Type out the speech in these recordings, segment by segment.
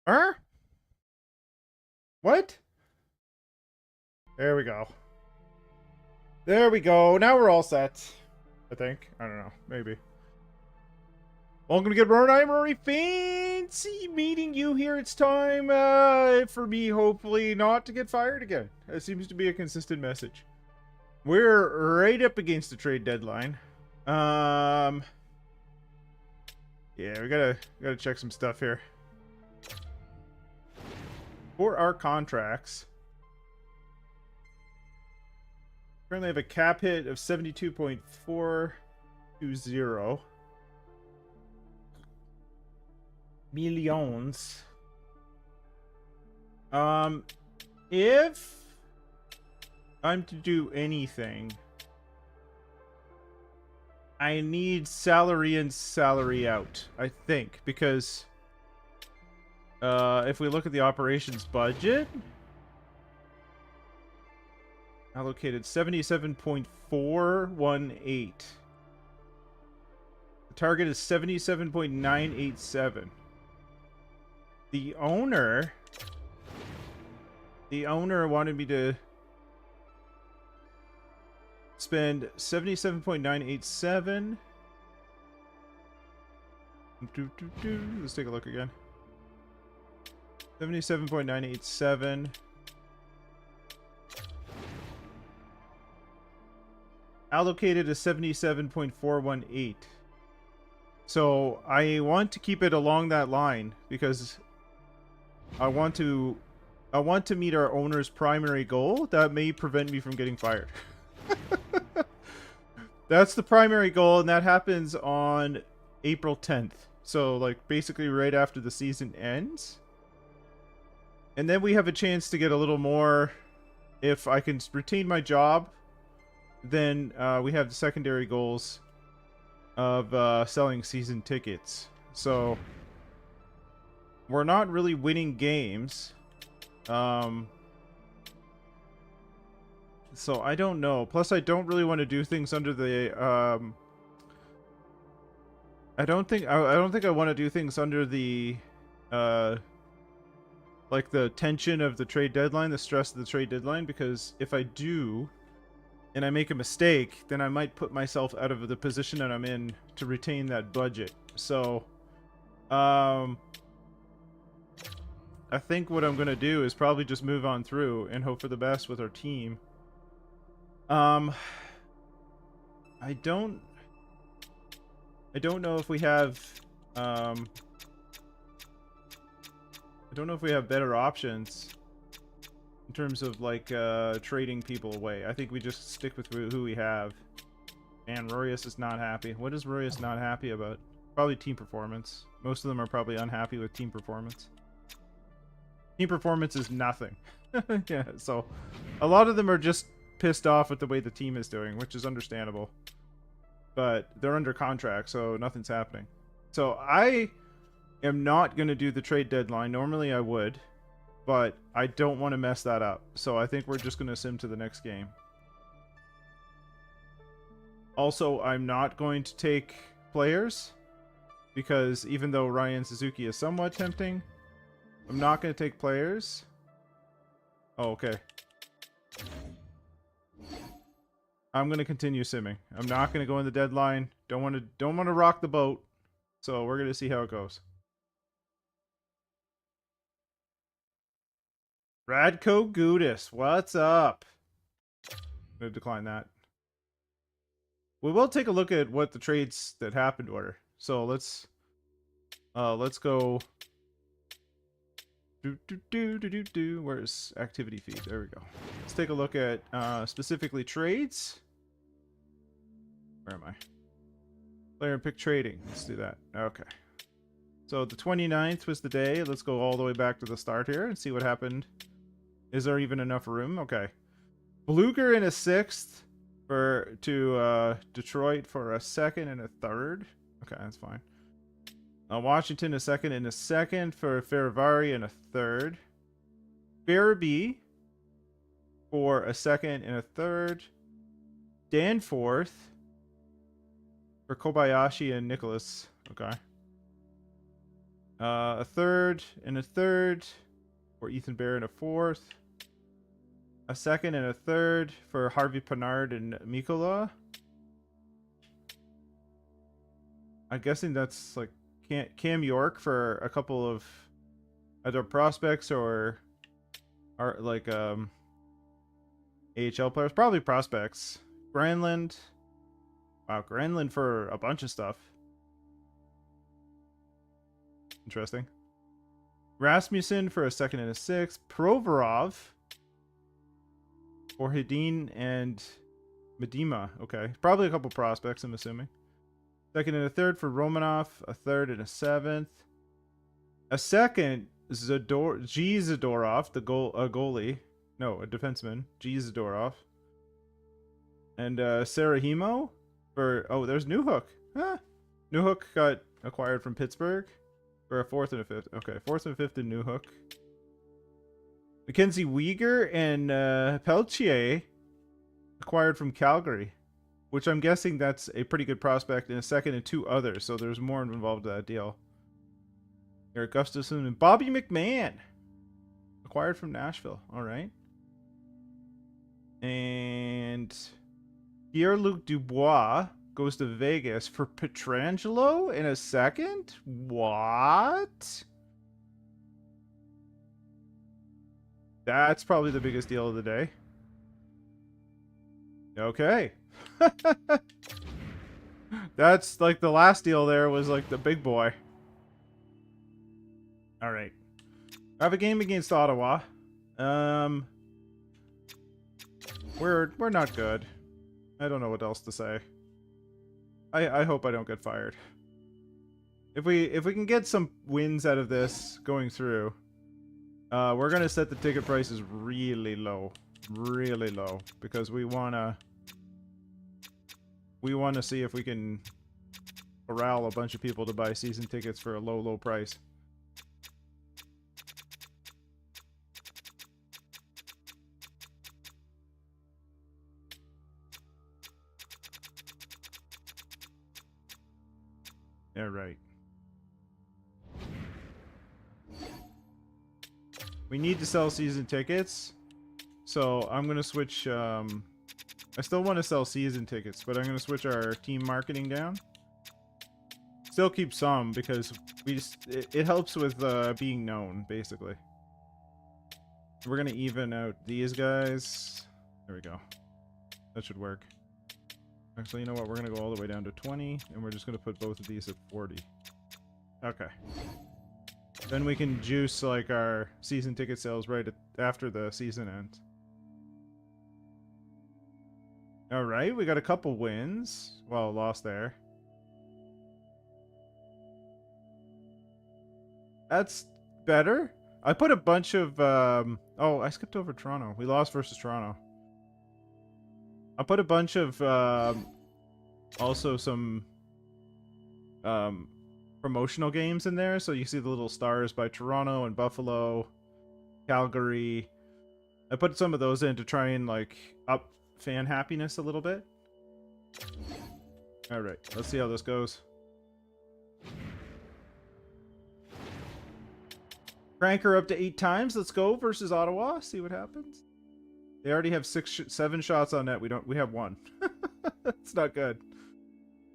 Huh? What? There we go. There we go. Now we're all set. I think. I don't know. Maybe. Welcome to Good Morning. I'm Rory. Fancy meeting you here. It's time for me, hopefully, not to get fired again. That seems to be a consistent message. We're right up against the trade deadline. Yeah, we gotta check some stuff here. For our contracts, currently have a cap hit of 72.420 millions. If I'm to do anything, I need salary in, salary out, I think, because if we look at the operations budget, allocated 77.418. The target is 77.987. The owner wanted me to spend 77.987. Let's take a look again. 77.987. Allocated is 77.418. So I want to keep it along that line because I want to meet our owner's primary goal. That may prevent me from getting fired. That's the primary goal, and that happens on April 10th. So, like, basically right after the season ends. And then we have a chance to get a little more. If I can retain my job, then we have the secondary goals of selling season tickets. So, we're not really winning games. So I don't know. Plus, I don't really want to do things under the. I don't think I want to do things under the, like the tension of the trade deadline, the stress of the trade deadline. Because if I do, and I make a mistake, then I might put myself out of the position that I'm in to retain that budget. So, I think what I'm gonna do is probably just move on through and hope for the best with our team. I don't know if we have, I don't know if we have better options in terms of, like, trading people away. I think we just stick with who we have. And Rorius is not happy. What is Rorius not happy about? Probably team performance. Most of them are probably unhappy with team performance. Team performance is nothing. Yeah, so a lot of them are just pissed off with the way the team is doing, which is understandable. But they're under contract, so nothing's happening. So I am not going to do the trade deadline. Normally I would, but I don't want to mess that up. So I think we're just going to sim to the next game. Also, I'm not going to take players, because even though Ryan Suzuki is somewhat tempting, I'm not going to take players. Oh, okay. I'm gonna continue simming. I'm not gonna go in the deadline. Don't want to rock the boat. So we're gonna see how it goes. Radko Gudis, what's up? I'm gonna decline that. We will take a look at what the trades that happened were. So let's go. Where's activity feed? There we go. Let's take a look at specifically trades. Where am I? Player and pick trading. Let's do that. Okay. So the 29th was the day. Let's go all the way back to the start here and see what happened. Is there even enough room? Okay. Bluger in a 6th to Detroit for a 2nd and a 3rd. Okay, that's fine. Washington a 2nd and a 2nd for Ferravari and a 3rd. Farabee for a 2nd and a 3rd. Danforth for Kobayashi and Nicholas. Okay. A third and a third for Ethan Bear and a fourth. A second and a third for Harvey Pinard and Mikola. I'm guessing that's like Cam York for a couple of either prospects or like AHL players. Probably prospects. Granlund. Wow, Granlund for a bunch of stuff. Interesting. Rasmussen for a second and a sixth. Provorov for Hedin and Medema. Okay. Probably a couple prospects, I'm assuming. Second and a third for Romanov. A third and a seventh. A second, Zadorov, the goalie. No, a defenseman. Zadorov. And Sarahimo for... Oh, there's Newhook. Huh. Newhook got acquired from Pittsburgh for a fourth and a fifth. Okay, fourth and fifth in Newhook. Mackenzie Weegar and Peltier acquired from Calgary, which I'm guessing that's a pretty good prospect, and a second and two others, so there's more involved in that deal. Eric Gustafson and Bobby McMahon acquired from Nashville. All right. And Pierre-Luc Dubois goes to Vegas for Pietrangelo in a second? What? That's probably the biggest deal of the day. Okay. That's like the last deal there was like the big boy. All right. I have a game against Ottawa. We're not good. I don't know what else to say. I hope I don't get fired. If we can get some wins out of this going through, we're gonna set the ticket prices really low, because we wanna see if we can corral a bunch of people to buy season tickets for a low price. All right. We need to sell season tickets, so I'm gonna switch. I still want to sell season tickets, but I'm gonna switch our team marketing down. Still keep some because it helps with being known, basically. We're gonna even out these guys. There we go. That should work. Actually, you know what? We're going to go all the way down to 20, and we're just going to put both of these at 40. Okay. Then we can juice, like, our season ticket sales right after the season ends. Alright, we got a couple wins. Well, lost there. That's better. I put a bunch of... oh, I skipped over Toronto. We lost versus Toronto. I put a bunch of also some promotional games in there, so you see the little stars by Toronto and Buffalo, Calgary. I put some of those in to try and like up fan happiness a little bit. All right, let's see how this goes. Crank her up to 8 times. Let's go versus Ottawa. See what happens. They already have 7 shots on net. We have 1. That's not good.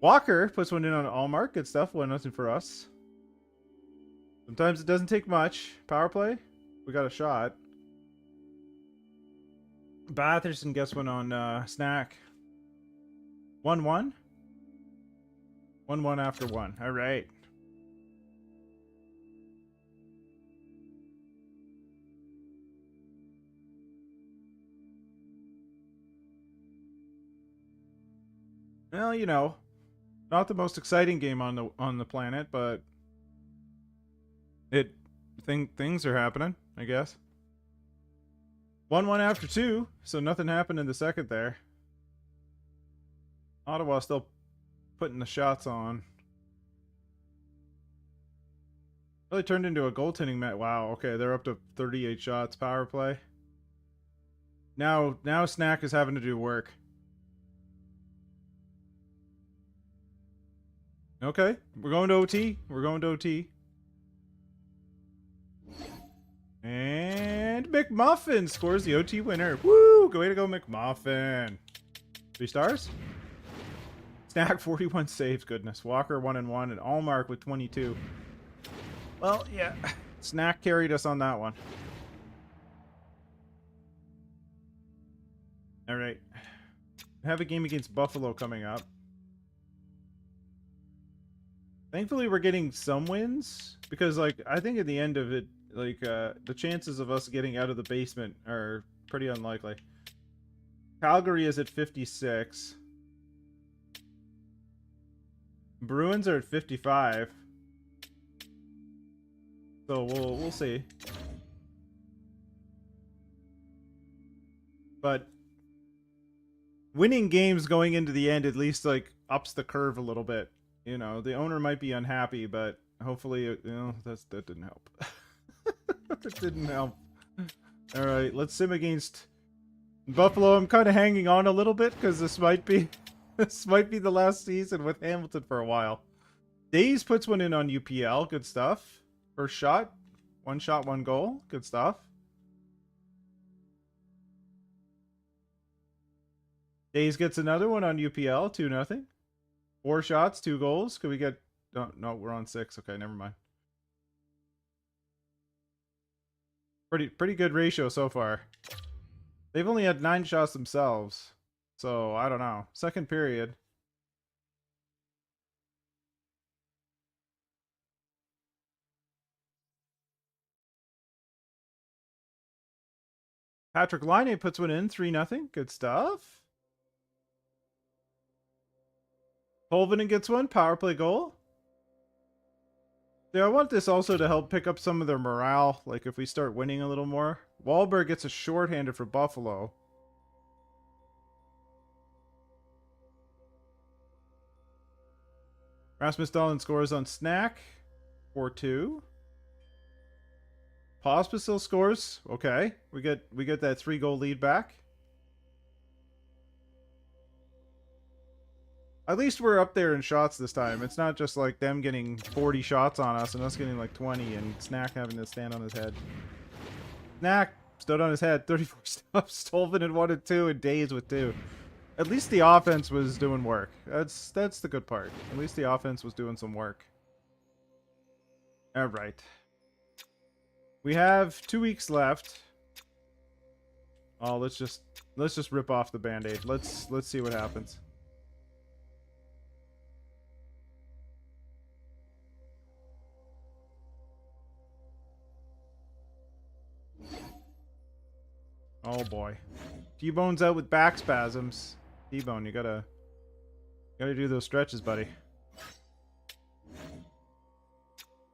Walker puts one in on Allmark. Good stuff. 1-0 for us. Sometimes it doesn't take much. Power play. We got a shot. Batherson gets one on Snack. 1-1. 1-1 after 1. All right. Well, you know, not the most exciting game on the planet, but things are happening, I guess. 1-1 after 2, so nothing happened in the second there. Ottawa still putting the shots on. Really turned into a goaltending match. Wow, okay, they're up to 38 shots power play. Now Snack is having to do work. Okay, we're going to OT. We're going to OT. And McMuffin scores the OT winner. Woo! Way to go, McMuffin. 3 stars? Snack 41 saves. Goodness. Walker 1-1 and Allmark with 22. Well, yeah. Snack carried us on that one. All right. I have a game against Buffalo coming up. Thankfully, we're getting some wins because, like, I think at the end of it, like, the chances of us getting out of the basement are pretty unlikely. Calgary is at 56. Bruins are at 55. So we'll see. But winning games going into the end at least, like, ups the curve a little bit. You know, the owner might be unhappy, but hopefully, you know, that didn't help. That didn't help. All right, let's sim against Buffalo. I'm kind of hanging on a little bit because this might be the last season with Hamilton for a while. Days puts one in on UPL. Good stuff. First shot, 1 goal. Good stuff. Days gets another one on UPL. 2-0. 4 shots, 2 goals. Could we get... No, we're on 6. Okay, never mind. Pretty good ratio so far. They've only had 9 shots themselves. So, I don't know. Second period. Patrick Laine puts one in. 3-0. Good stuff. Polvinen gets one. Power play goal. Yeah, I want this also to help pick up some of their morale, like if we start winning a little more. Wahlberg gets a shorthanded for Buffalo. Rasmus Dahlin scores on Snack. 4-2. Pospisil scores. Okay. We get that 3-goal lead back. At least we're up there in shots this time. It's not just like them getting 40 shots on us and us getting like 20 and Snack having to stand on his head. Snack stood on his head. 34 stops. Stolven had 1 and 2 and Days with 2. At least the offense was doing work. That's the good part. At least the offense was doing some work. All right. We have 2 weeks left. Oh, let's just rip off the Band-Aid. Let's see what happens. Oh boy. T-Bone's out with back spasms. T-Bone, you gotta do those stretches, buddy.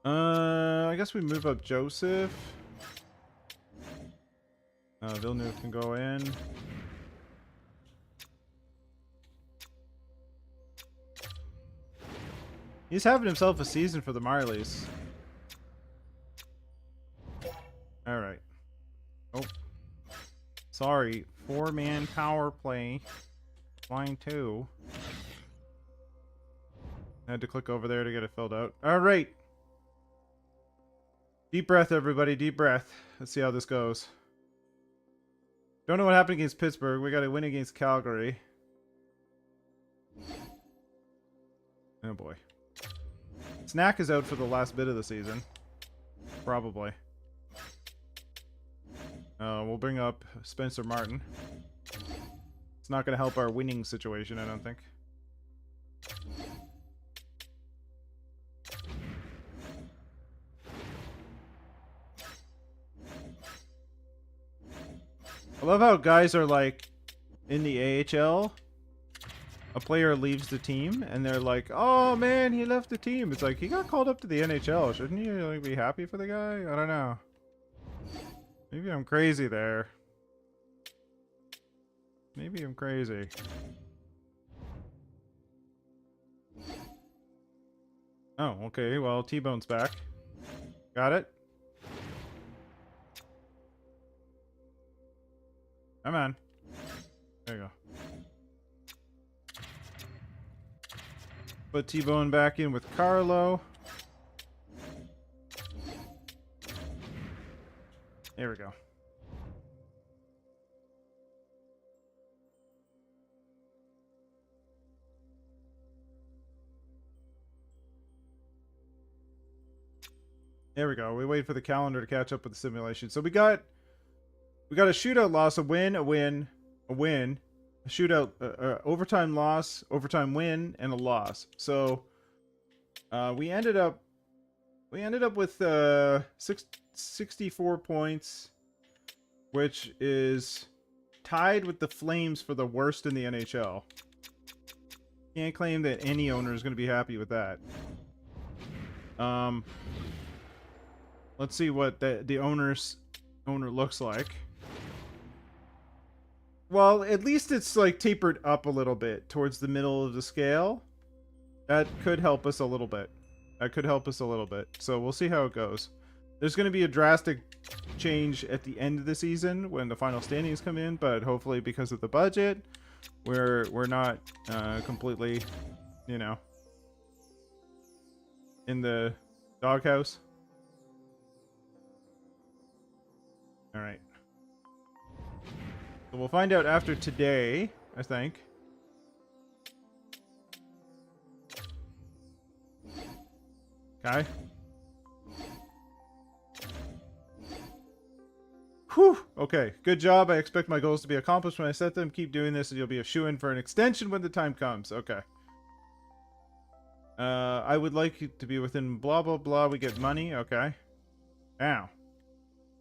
I guess we move up Joseph. Villeneuve can go in. He's having himself a season for the Marlies. Alright. Oh. Sorry. 4-man power play. Line 2. I had to click over there to get it filled out. Alright. Deep breath, everybody. Deep breath. Let's see how this goes. Don't know what happened against Pittsburgh. We got to win against Calgary. Oh boy. Snack is out for the last bit of the season. Probably. We'll bring up Spencer Martin. It's not going to help our winning situation, I don't think. I love how guys are like, in the AHL, a player leaves the team, and they're like, oh man, he left the team. It's like, he got called up to the NHL. Shouldn't you like, be happy for the guy? I don't know. Maybe I'm crazy there. Maybe I'm crazy. Oh, okay. Well, T-Bone's back. Got it. Come on. There you go. Put T-Bone back in with Carlo. There we go. There we go. We wait for the calendar to catch up with the simulation. So we got a shootout loss, a win, a win, a win, a shootout, overtime loss, overtime win, and a loss. So we ended up with 64 points, which is tied with the Flames for the worst in the NHL. Can't claim that any owner is going to be happy with that. Let's see what the owner looks like. Well, at least it's like tapered up a little bit towards the middle of the scale. That could help us a little bit. So we'll see how it goes. There's going to be a drastic change at the end of the season when the final standings come in, but hopefully because of the budget, we're not completely, you know, in the doghouse. All right. So we'll find out after today, I think. Okay. Whew. Okay. Good job. I expect my goals to be accomplished when I set them. Keep doing this and you'll be a shoo-in for an extension when the time comes. Okay. I would like you to be within blah, blah, blah. We get money. Okay. Now.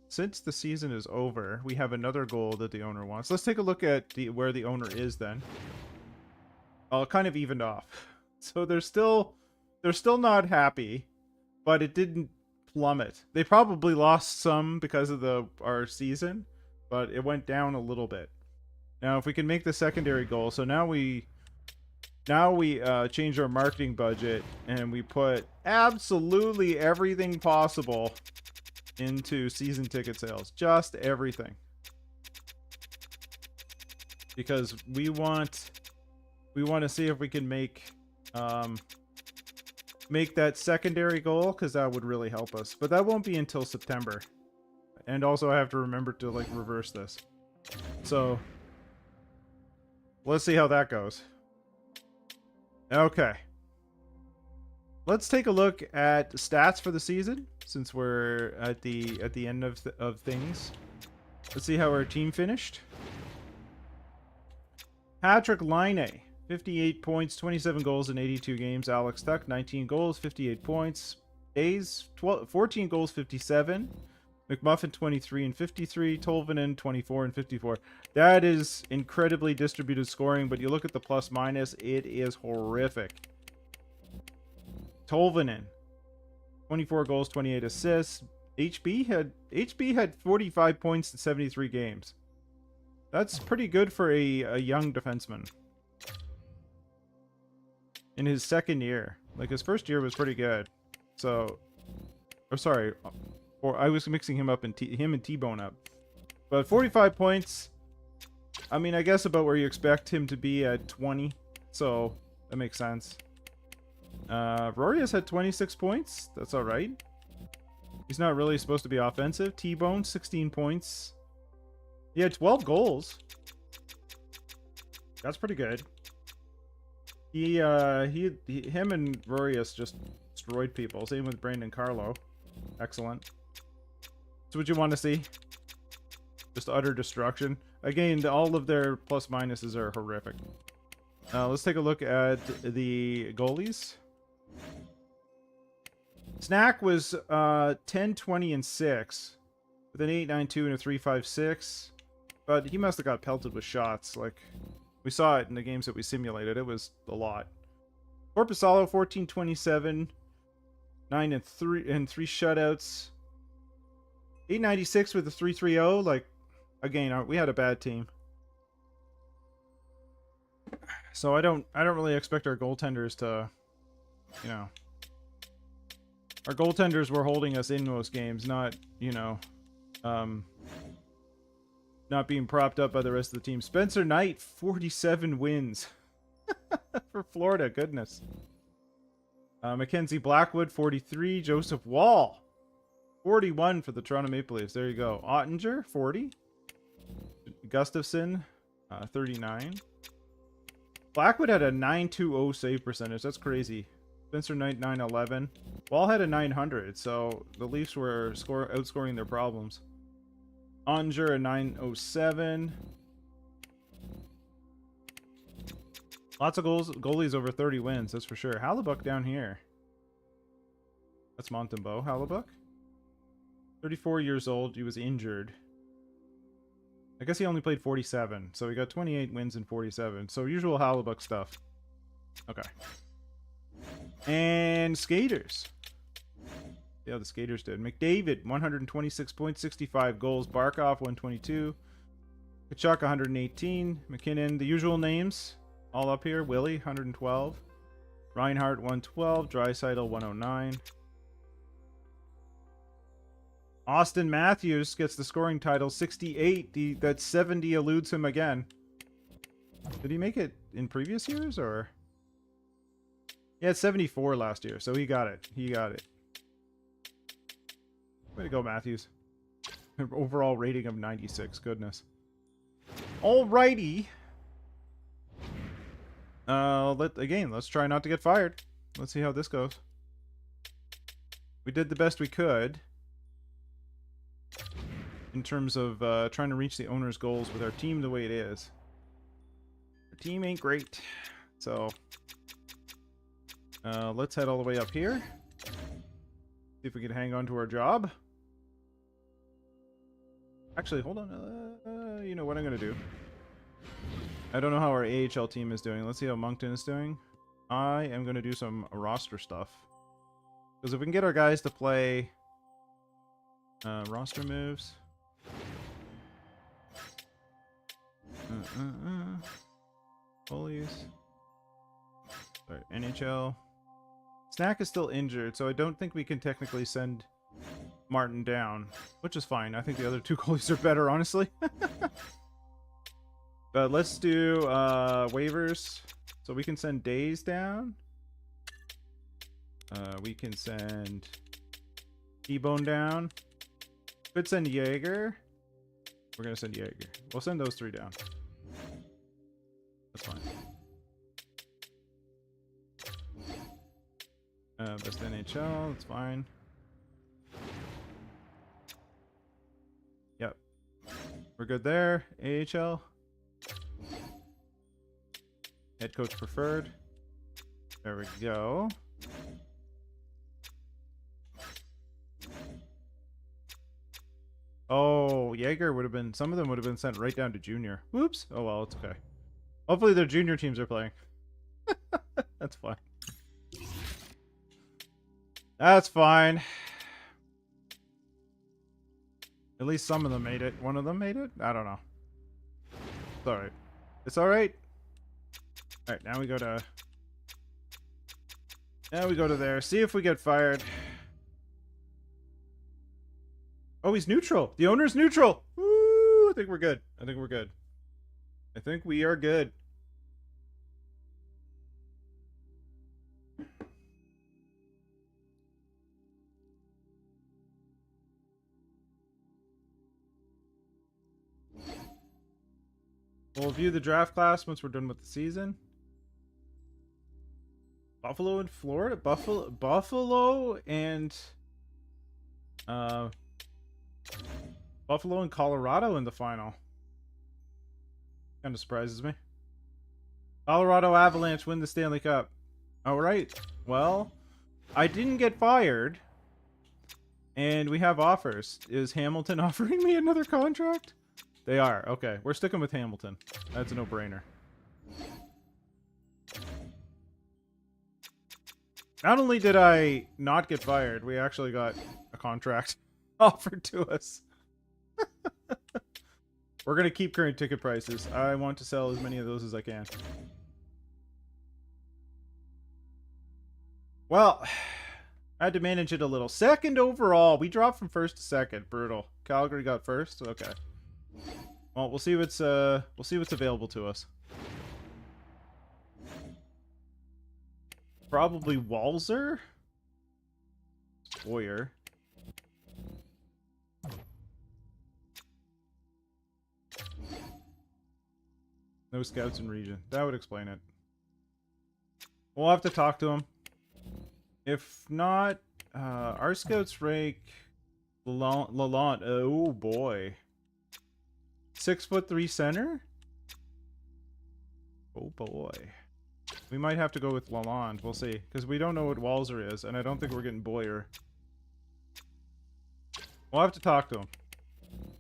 Since the season is over, we have another goal that the owner wants. Let's take a look at where the owner is then. Oh, kind of evened off. So they're still not happy, but it didn't plummet. They probably lost some because of our season, but it went down a little bit. Now, if we can make the secondary goal, so now we change our marketing budget and we put absolutely everything possible into season ticket sales. Just everything. Because we want to see if we can make that secondary goal, because that would really help us. But that won't be until September. And also I have to remember to like reverse this. So let's see how that goes. Okay. Let's take a look at stats for the season, since we're at the end of things. Let's see how our team finished. Patrick Laine, 58 points, 27 goals in 82 games. Alex Tuck, 19 goals, 58 points. Days, 14 goals, 57. McMuffin, 23 and 53. Tolvanen, 24 and 54. That is incredibly distributed scoring, but you look at the plus minus, it is horrific. Tolvanen, 24 goals, 28 assists. HB had 45 points in 73 games. That's pretty good for a young defenseman. In his second year. Like, his first year was pretty good. So, or sorry, or I was mixing him up and him and T-Bone up. But 45 points, I mean, I guess about where you expect him to be at 20. So, that makes sense. Rorius had 26 points. That's all right. He's not really supposed to be offensive. T-Bone, 16 points. He had 12 goals. That's pretty good. Him and Rorius just destroyed people. Same with Brandon Carlo. Excellent. That's what you want to see. Just utter destruction. Again, all of their plus minuses are horrific. Let's take a look at the goalies. Snack was 10, 20, and 6 with an 8.92 and a 3.56, but he must have got pelted with shots. Like, we saw it in the games that we simulated. It was a lot. Corpusalo, 14, 27, 9 and 3 shutouts. 8.96 with a 3.30. Like, again, we had a bad team. So I don't really expect our goaltenders to, you know, our goaltenders were holding us in most games, not, you know, not being propped up by the rest of the team. Spencer Knight, 47 wins for Florida. Goodness. Mackenzie Blackwood, 43. Joseph Wall, 41 for the Toronto Maple Leafs. There you go. Ottinger, 40. Gustafsson, 39. Blackwood had a 920 save percentage. That's crazy. Spencer Knight, 911. Wall had a 900, so the Leafs were outscoring their problems. Ottinger, a 907. Lots of goalies over 30 wins, that's for sure. Hallebuck down here. That's Montembeault. Hallebuck. 34 years old. He was injured. I guess he only played 47, so he got 28 wins in 47. So usual Hallebuck stuff. Okay. And skaters. See how the skaters did. McDavid, 126.65 goals. Barkov, 122. Kachuk, 118. McKinnon, the usual names. All up here. Willie, 112. Reinhardt, 112. Draisaitl, 109. Austin Matthews gets the scoring title, 68. That 70 eludes him again. Did he make it in previous years, or? He had 74 last year, so he got it. He got it. Way to go, Matthews. Overall rating of 96. Goodness. Alrighty. Let's try not to get fired. Let's see how this goes. We did the best we could in terms of trying to reach the owner's goals with our team the way it is. Our team ain't great. So let's head all the way up here. See if we can hang on to our job. Actually, hold on. You know what I'm going to do? I don't know how our AHL team is doing. Let's see how Moncton is doing. I am going to do some roster stuff. Because if we can get our guys to play roster moves. Bullies. Sorry, NHL. Snack is still injured, so I don't think we can technically send Martin down, which is fine. I think the other two goalies are better, honestly. But let's do waivers. So we can send Days down. We can send T-Bone down. Could send Jaeger. We're going to send Jaeger. We'll send those three down. That's fine. Best NHL. That's fine. Yep. We're good there. AHL. Head coach preferred. There we go. Oh, Jaeger would have been... Some of them would have been sent right down to junior. Whoops. Oh, well, it's okay. Hopefully their junior teams are playing. That's fine. That's fine. At least some of them made it. One of them made it? I don't know. It's alright. It's alright. Alright, now we go to... Now we go to there. See if we get fired. Oh, he's neutral. The owner's neutral. Woo! I think we're good. I think we're good. I think we are good. We'll view the draft class once we're done with the season. Buffalo and Florida? Buffalo and... Buffalo and Colorado in the final. Kind of surprises me. Colorado Avalanche win the Stanley Cup. Alright. Well, I didn't get fired. And we have offers. Is Hamilton offering me another contract? They are. Okay. We're sticking with Hamilton. That's a no-brainer. Not only did I not get fired, we actually got a contract offered to us. We're going to keep current ticket prices. I want to sell as many of those as I can. Well, I had to manage it a little. Second overall. We dropped from first to second. Brutal. Calgary got first. Okay. Well, we'll see what's available to us. Probably Walzer. Boyer. No scouts in region. That would explain it. We'll have to talk to him. If not, our scouts rank Lalonde. Oh boy. 6'3" center? Oh boy. We might have to go with Lalonde. We'll see. Because we don't know what Walzer is, and I don't think we're getting Boyer. We'll have to talk to him.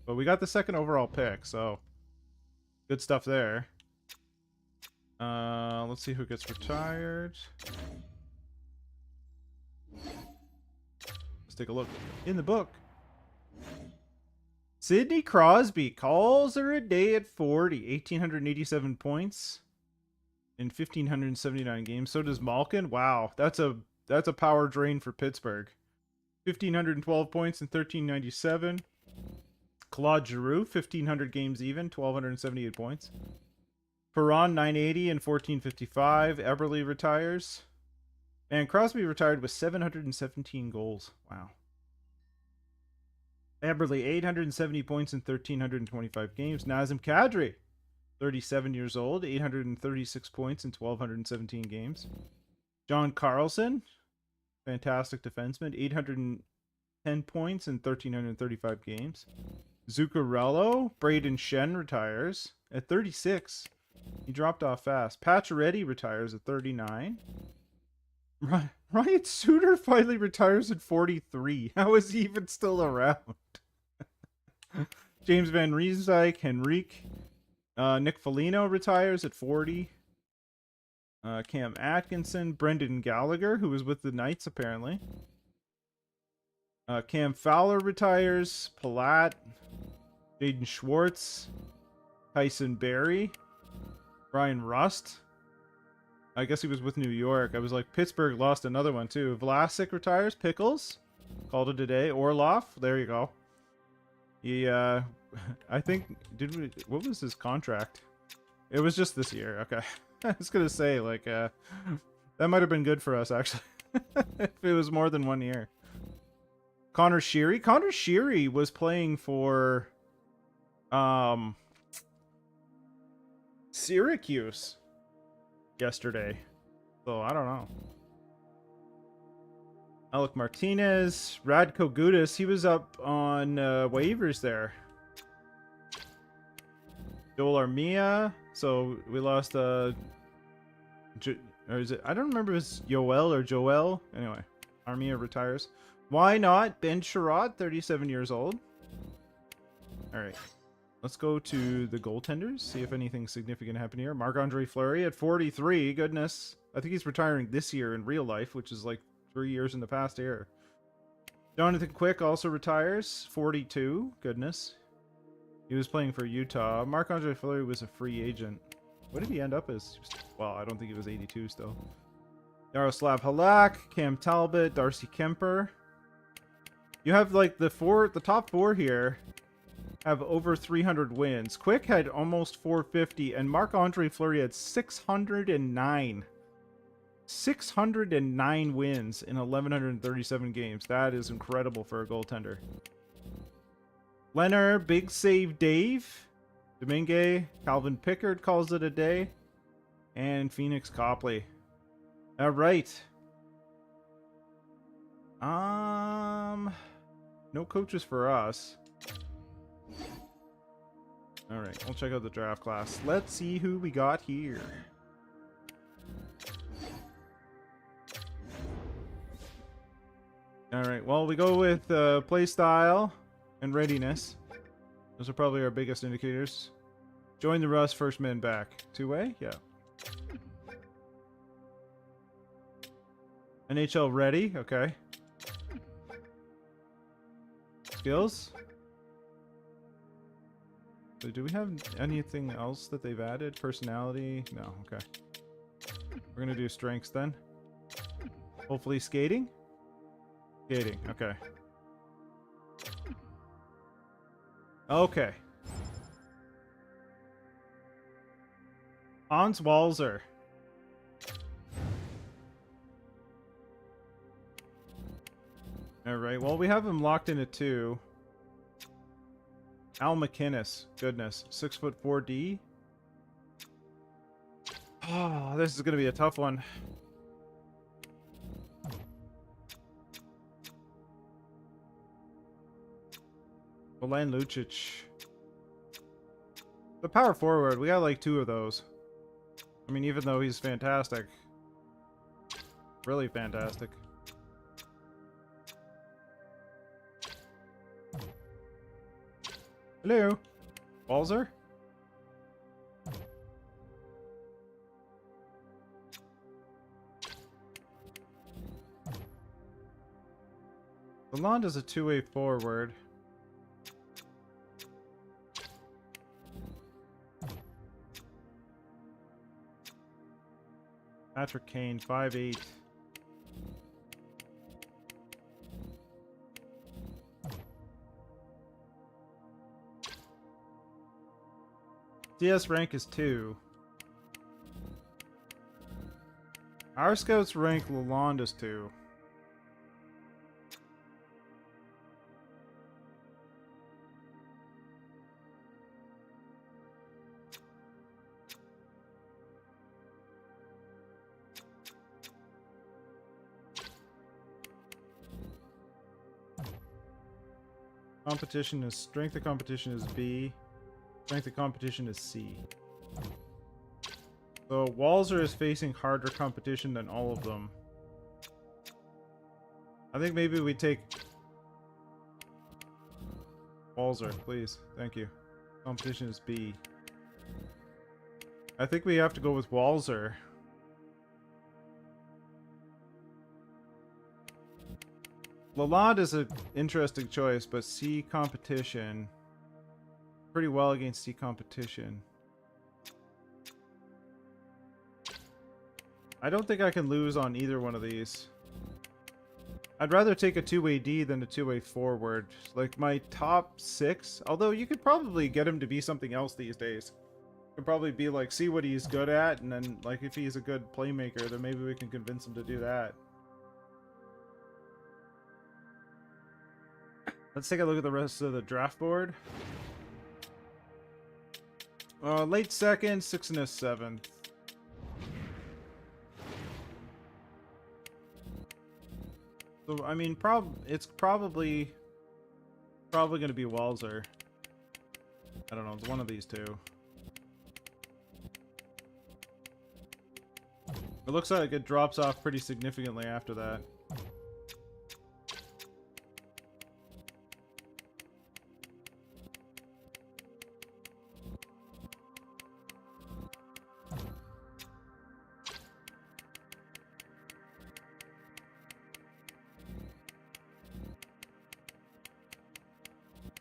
But we got the second overall pick, so good stuff there. Let's see who gets retired. Let's take a look in the book. Sidney Crosby calls her a day at 40. 1,887 points in 1,579 games. So does Malkin. Wow, that's a power drain for Pittsburgh. 1,512 points in 1,397. Claude Giroux, 1,500 games even, 1,278 points. Perron, 980 and 1,455. Eberle retires. And Crosby retired with 717 goals. Wow. Eberle, 870 points in 1,325 games. Nazem Kadri, 37 years old, 836 points in 1,217 games. John Carlson, fantastic defenseman, 810 points in 1,335 games. Zuccarello, Braden Shen retires at 36. He dropped off fast. Pacioretty retires at 39. Ryan Suter finally retires at 43. How is he even still around? James Van Riemsdyk, Henrique. Nick Foligno retires at 40. Cam Atkinson. Brendan Gallagher, who was with the Knights apparently. Cam Fowler retires. Palat. Jaden Schwartz. Tyson Berry. Brian Rust. I guess he was with New York. I was like, Pittsburgh lost another one too. Vlasic retires. Pickles. Called it a day. Orlov. There you go. He, I think, what was his contract? It was just this year. Okay. I was going to say, like, that might have been good for us, actually. If it was more than 1 year. Connor Sheary. Connor Sheary was playing for, Syracuse yesterday. So, I don't know. Alec Martinez, Radko Gudas, he was up on waivers there. Joel Armia, so we lost or is it? I don't remember if it's Yoel or Joel. Anyway, Armia retires. Why not? Ben Sherrod, 37 years old. All right, let's go to the goaltenders. See if anything significant happened here. Marc-Andre Fleury at 43. Goodness, I think he's retiring this year in real life, which is like 3 years in the past year. Jonathan Quick also retires, 42. Goodness. He was playing for Utah. Marc-Andre Fleury was a free agent. What did he end up as? Well, I don't think he was 82 still. Yaroslav Halak, Cam Talbot, Darcy Kemper. You have like the top four here have over 300 wins. Quick had almost 450, and Marc-Andre Fleury had 609. 609 wins in 1,137 games. That is incredible for a goaltender. Leonard, Big Save Dave. Domingue, Calvin Pickard calls it a day. And Phoenix Copley. All right. No coaches for us. All right, we'll check out the draft class. Let's see who we got here. All right, well, we go with play style and readiness. Those are probably our biggest indicators. Join the Russ, first man back. Two-way? Yeah. NHL ready? Okay. Skills? So do we have anything else that they've added? Personality? No, okay. We're gonna do strengths then. Hopefully skating? Skating, okay. Okay. Hans Walzer. Alright, well, we have him locked in at 2. Al McInnes. Goodness. 6'4" D. Oh, this is gonna be a tough one. Milan Lucic. The power forward, we got like 2 of those. I mean, even though he's fantastic. Really fantastic. Hello? Balzer? Lalonde is a 2-way forward. Patrick Kane, 5'8". CS rank is 2. Our scouts rank Lalonde as 2. Competition is strength of competition is B. Strength of competition is C. So Walzer is facing harder competition than all of them. I think maybe we take Walzer, please. Thank you. Competition is B. I think we have to go with Walzer. Lalonde is an interesting choice, but C competition. Pretty well against C competition. I don't think I can lose on either one of these. I'd rather take a 2-way D than a 2-way forward. Like my top 6, although you could probably get him to be something else these days. Could probably be like, see what he's good at, and then like if he's a good playmaker, then maybe we can convince him to do that. Let's take a look at the rest of the draft board. Late second, 6 and a 7th. So I mean, it's probably going to be Walzer. I don't know. It's one of these two. It looks like it drops off pretty significantly after that.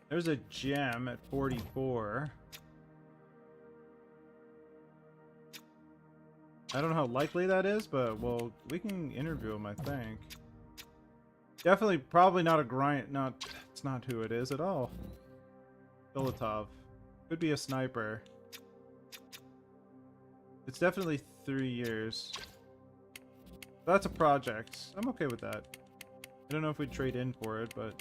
There's a gem at 44. I don't know how likely that is, but well, we can interview him, I think. Definitely, probably not a grind. It's not who it is at all. Filatov. Could be a sniper. It's definitely 3 years. That's a project. I'm okay with that. I don't know if we'd trade in for it, but...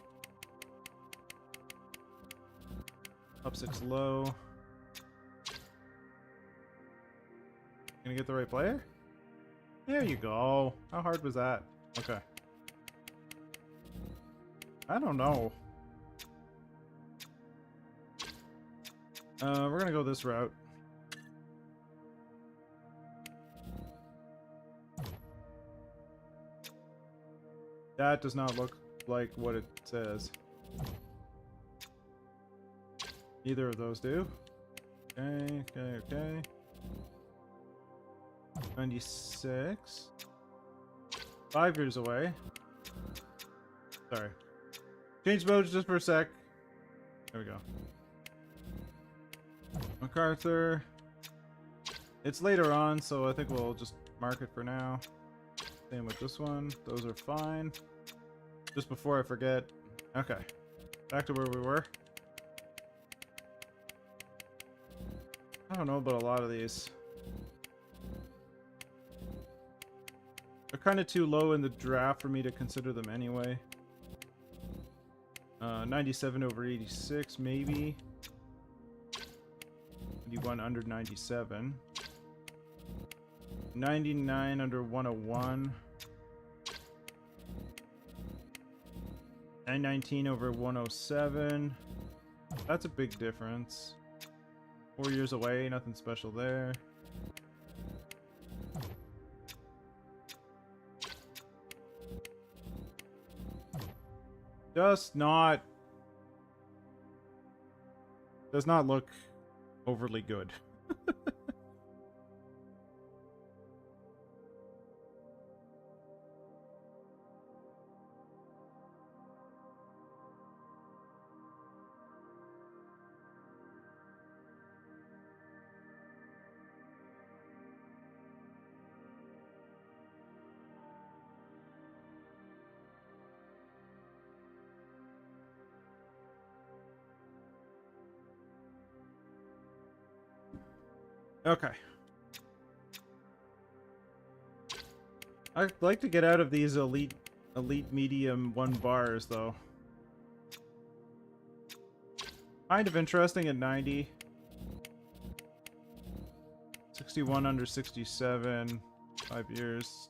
Up 6 low. Gonna get the right player? There you go. How hard was that? Okay. I don't know. We're gonna go this route. That does not look like what it says. Neither of those do. Okay. 96. 5 years away. Sorry. Change modes just for a sec. There we go. MacArthur. It's later on, so I think we'll just mark it for now. Same with this one. Those are fine. Just before I forget. Okay. Back to where we were. I don't know about a lot of these. They're kind of too low in the draft for me to consider them anyway. 97 over 86, maybe. 81 under 97. 99 under 101. 919 over 107. That's a big difference. 4 years away, nothing special there. Does not look overly good. Okay. I'd like to get out of these elite medium 1 bars though. Kind of interesting at 90. 61 under 67. 5 years.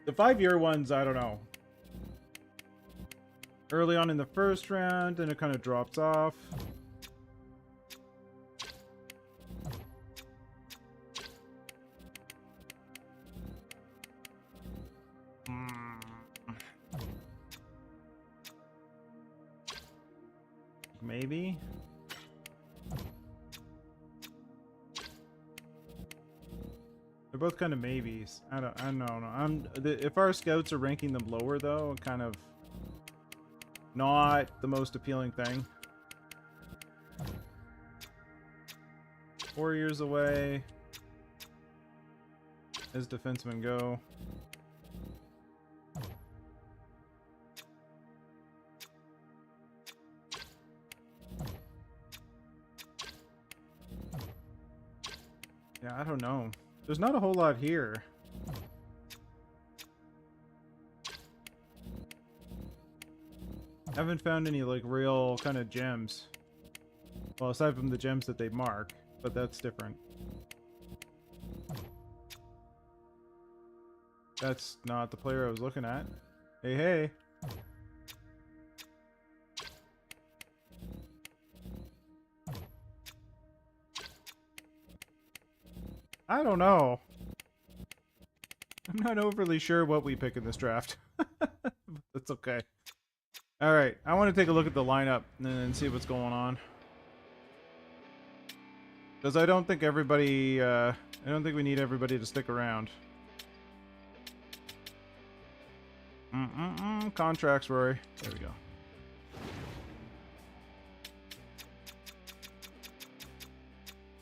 The 5-year ones, I don't know. Early on in the first round, and it kind of drops off. Maybe. They're both kind of maybes. I don't know. If our scouts are ranking them lower though, kind of not the most appealing thing. 4 years away as defensemen go. Yeah, I don't know. There's not a whole lot here. Haven't found any like real kind of gems. Well, aside from the gems that they mark, but that's different. That's not the player I was looking at. Hey, hey. I don't know. I'm not overly sure what we pick in this draft. That's okay. Alright, I want to take a look at the lineup and see what's going on. Because I don't think everybody, I don't think we need everybody to stick around. Contracts, Rory. There we go.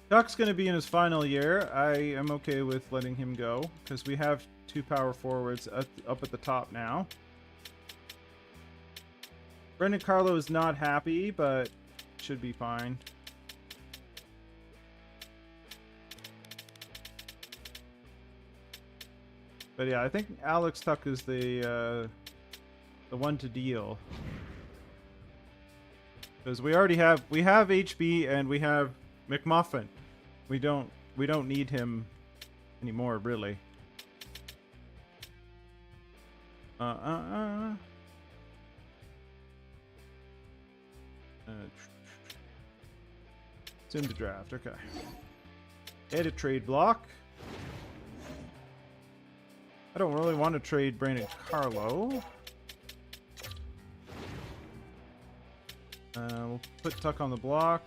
Tuck's going to be in his final year. I am okay with letting him go because we have 2 power forwards up at the top now. Brendan Carlo is not happy, but should be fine. But yeah, I think Alex Tuck is the one to deal. Because we have HB and we have McMuffin. We don't need him anymore, really. It's in the draft, okay. Edit trade block. I don't really want to trade Brandon Carlo. We'll put Tuck on the block.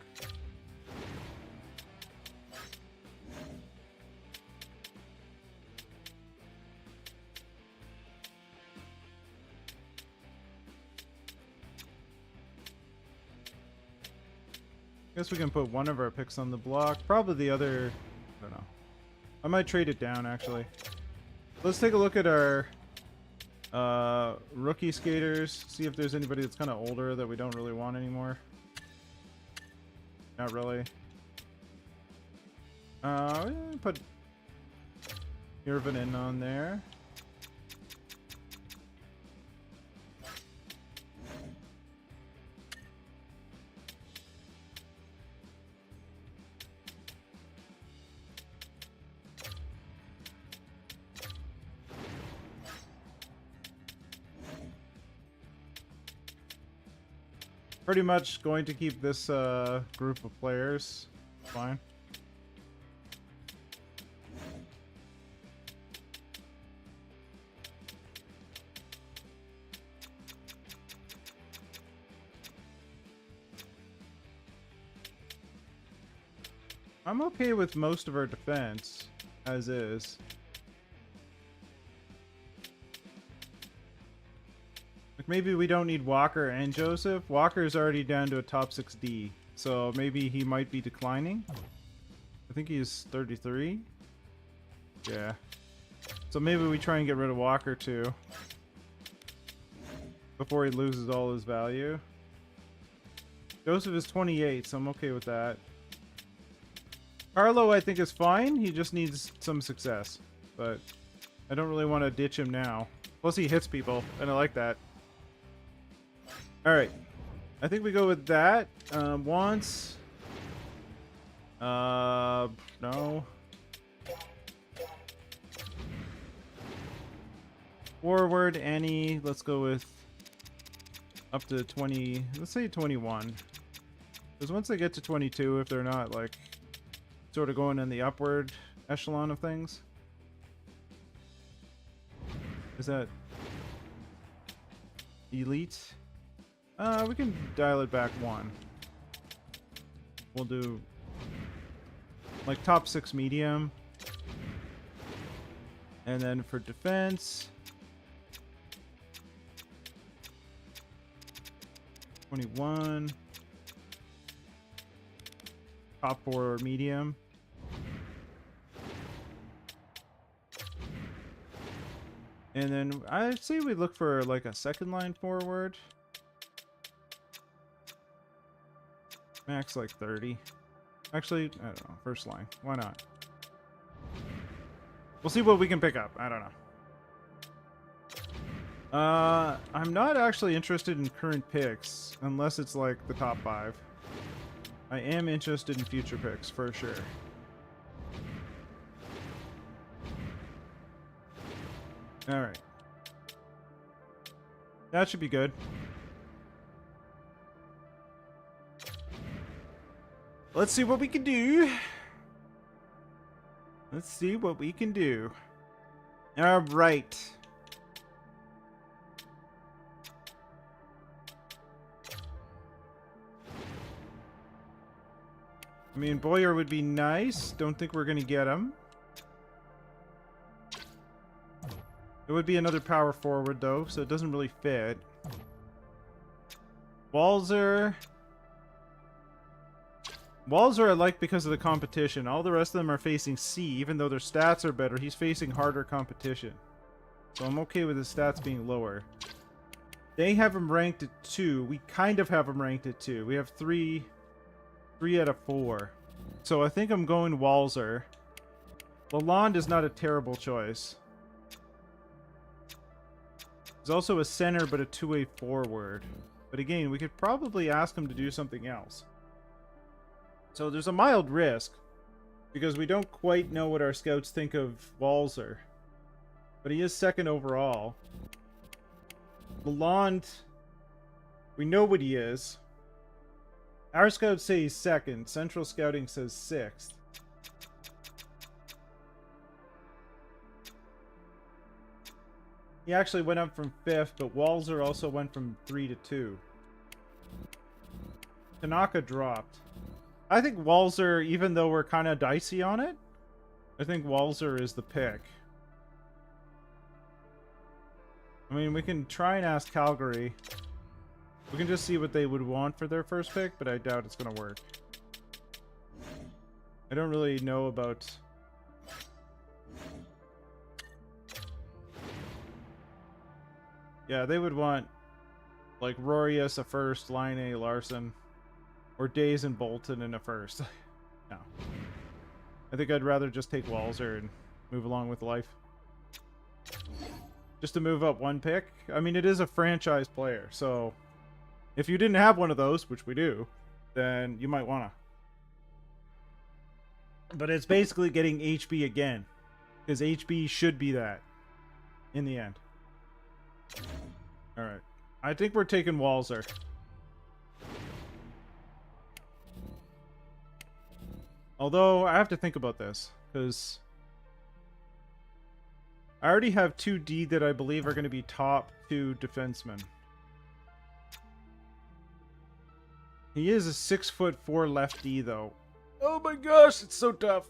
Guess we can put one of our picks on the block. Probably the other, I don't know. I might trade it down, actually. Let's take a look at our rookie skaters. See if there's anybody that's kind of older that we don't really want anymore. Not really. Put Irvin on there. Pretty much going to keep this group of players. Fine. I'm okay with most of our defense, as is. Like maybe we don't need Walker and Joseph. Walker's already down to a top 6D, so maybe he might be declining. I think he's 33. Yeah. So maybe we try and get rid of Walker too, before he loses all his value. Joseph is 28, so I'm okay with that. Carlo, I think, is fine. He just needs some success. But I don't really want to ditch him now. Plus, he hits people, and I like that. Alright. I think we go with that. Once. No. Forward, any. Let's go with up to 20. Let's say 21. Because once they get to 22, if they're not, like, sort of going in the upward echelon of things. Is that elite? We can dial it back one. We'll do like top 6 medium. And then for defense, 21. Top 4 medium. And then I'd say we look for like a second line forward. Max like 30. Actually, I don't know. First line. Why not? We'll see what we can pick up. I don't know. I'm not actually interested in current picks unless it's like the top 5. I am interested in future picks, for sure. Alright. That should be good. Let's see what we can do. Let's see what we can do. Alright. I mean, Boyer would be nice. Don't think we're going to get him. It would be another power forward, though, so it doesn't really fit. Walzer I like because of the competition. All the rest of them are facing C, even though their stats are better. He's facing harder competition. So I'm okay with his stats being lower. They have him ranked at 2. We kind of have him ranked at 2. We have 3 out of 4. So I think I'm going Walzer. Lalonde is not a terrible choice. He's also a center, but a two-way forward. But again, we could probably ask him to do something else. So there's a mild risk, because we don't quite know what our scouts think of Walzer. But he is second overall. Lalonde, we know what he is. Our scouts say he's second. Central Scouting says 6th. He actually went up from 5th, but Walzer also went from 3 to 2. Tanaka dropped. I think Walzer, even though we're kind of dicey on it, I think Walzer is the pick. I mean, we can try and ask Calgary. We can just see what they would want for their first pick, but I doubt it's going to work. I don't really know about... Yeah, they would want, like, Rorius a first, Line A Larson, or Days and Bolton in a first. No. I think I'd rather just take Walzer and move along with life. Just to move up one pick. I mean, it is a franchise player, so... If you didn't have one of those, which we do, then you might want to. But it's basically getting HB again. Because HB should be that. In the end. Alright. I think we're taking Walzer. Although, I have to think about this, because I already have 2D that I believe are going to be top 2 defensemen. He is a 6'4" lefty, though. Oh my gosh, it's so tough.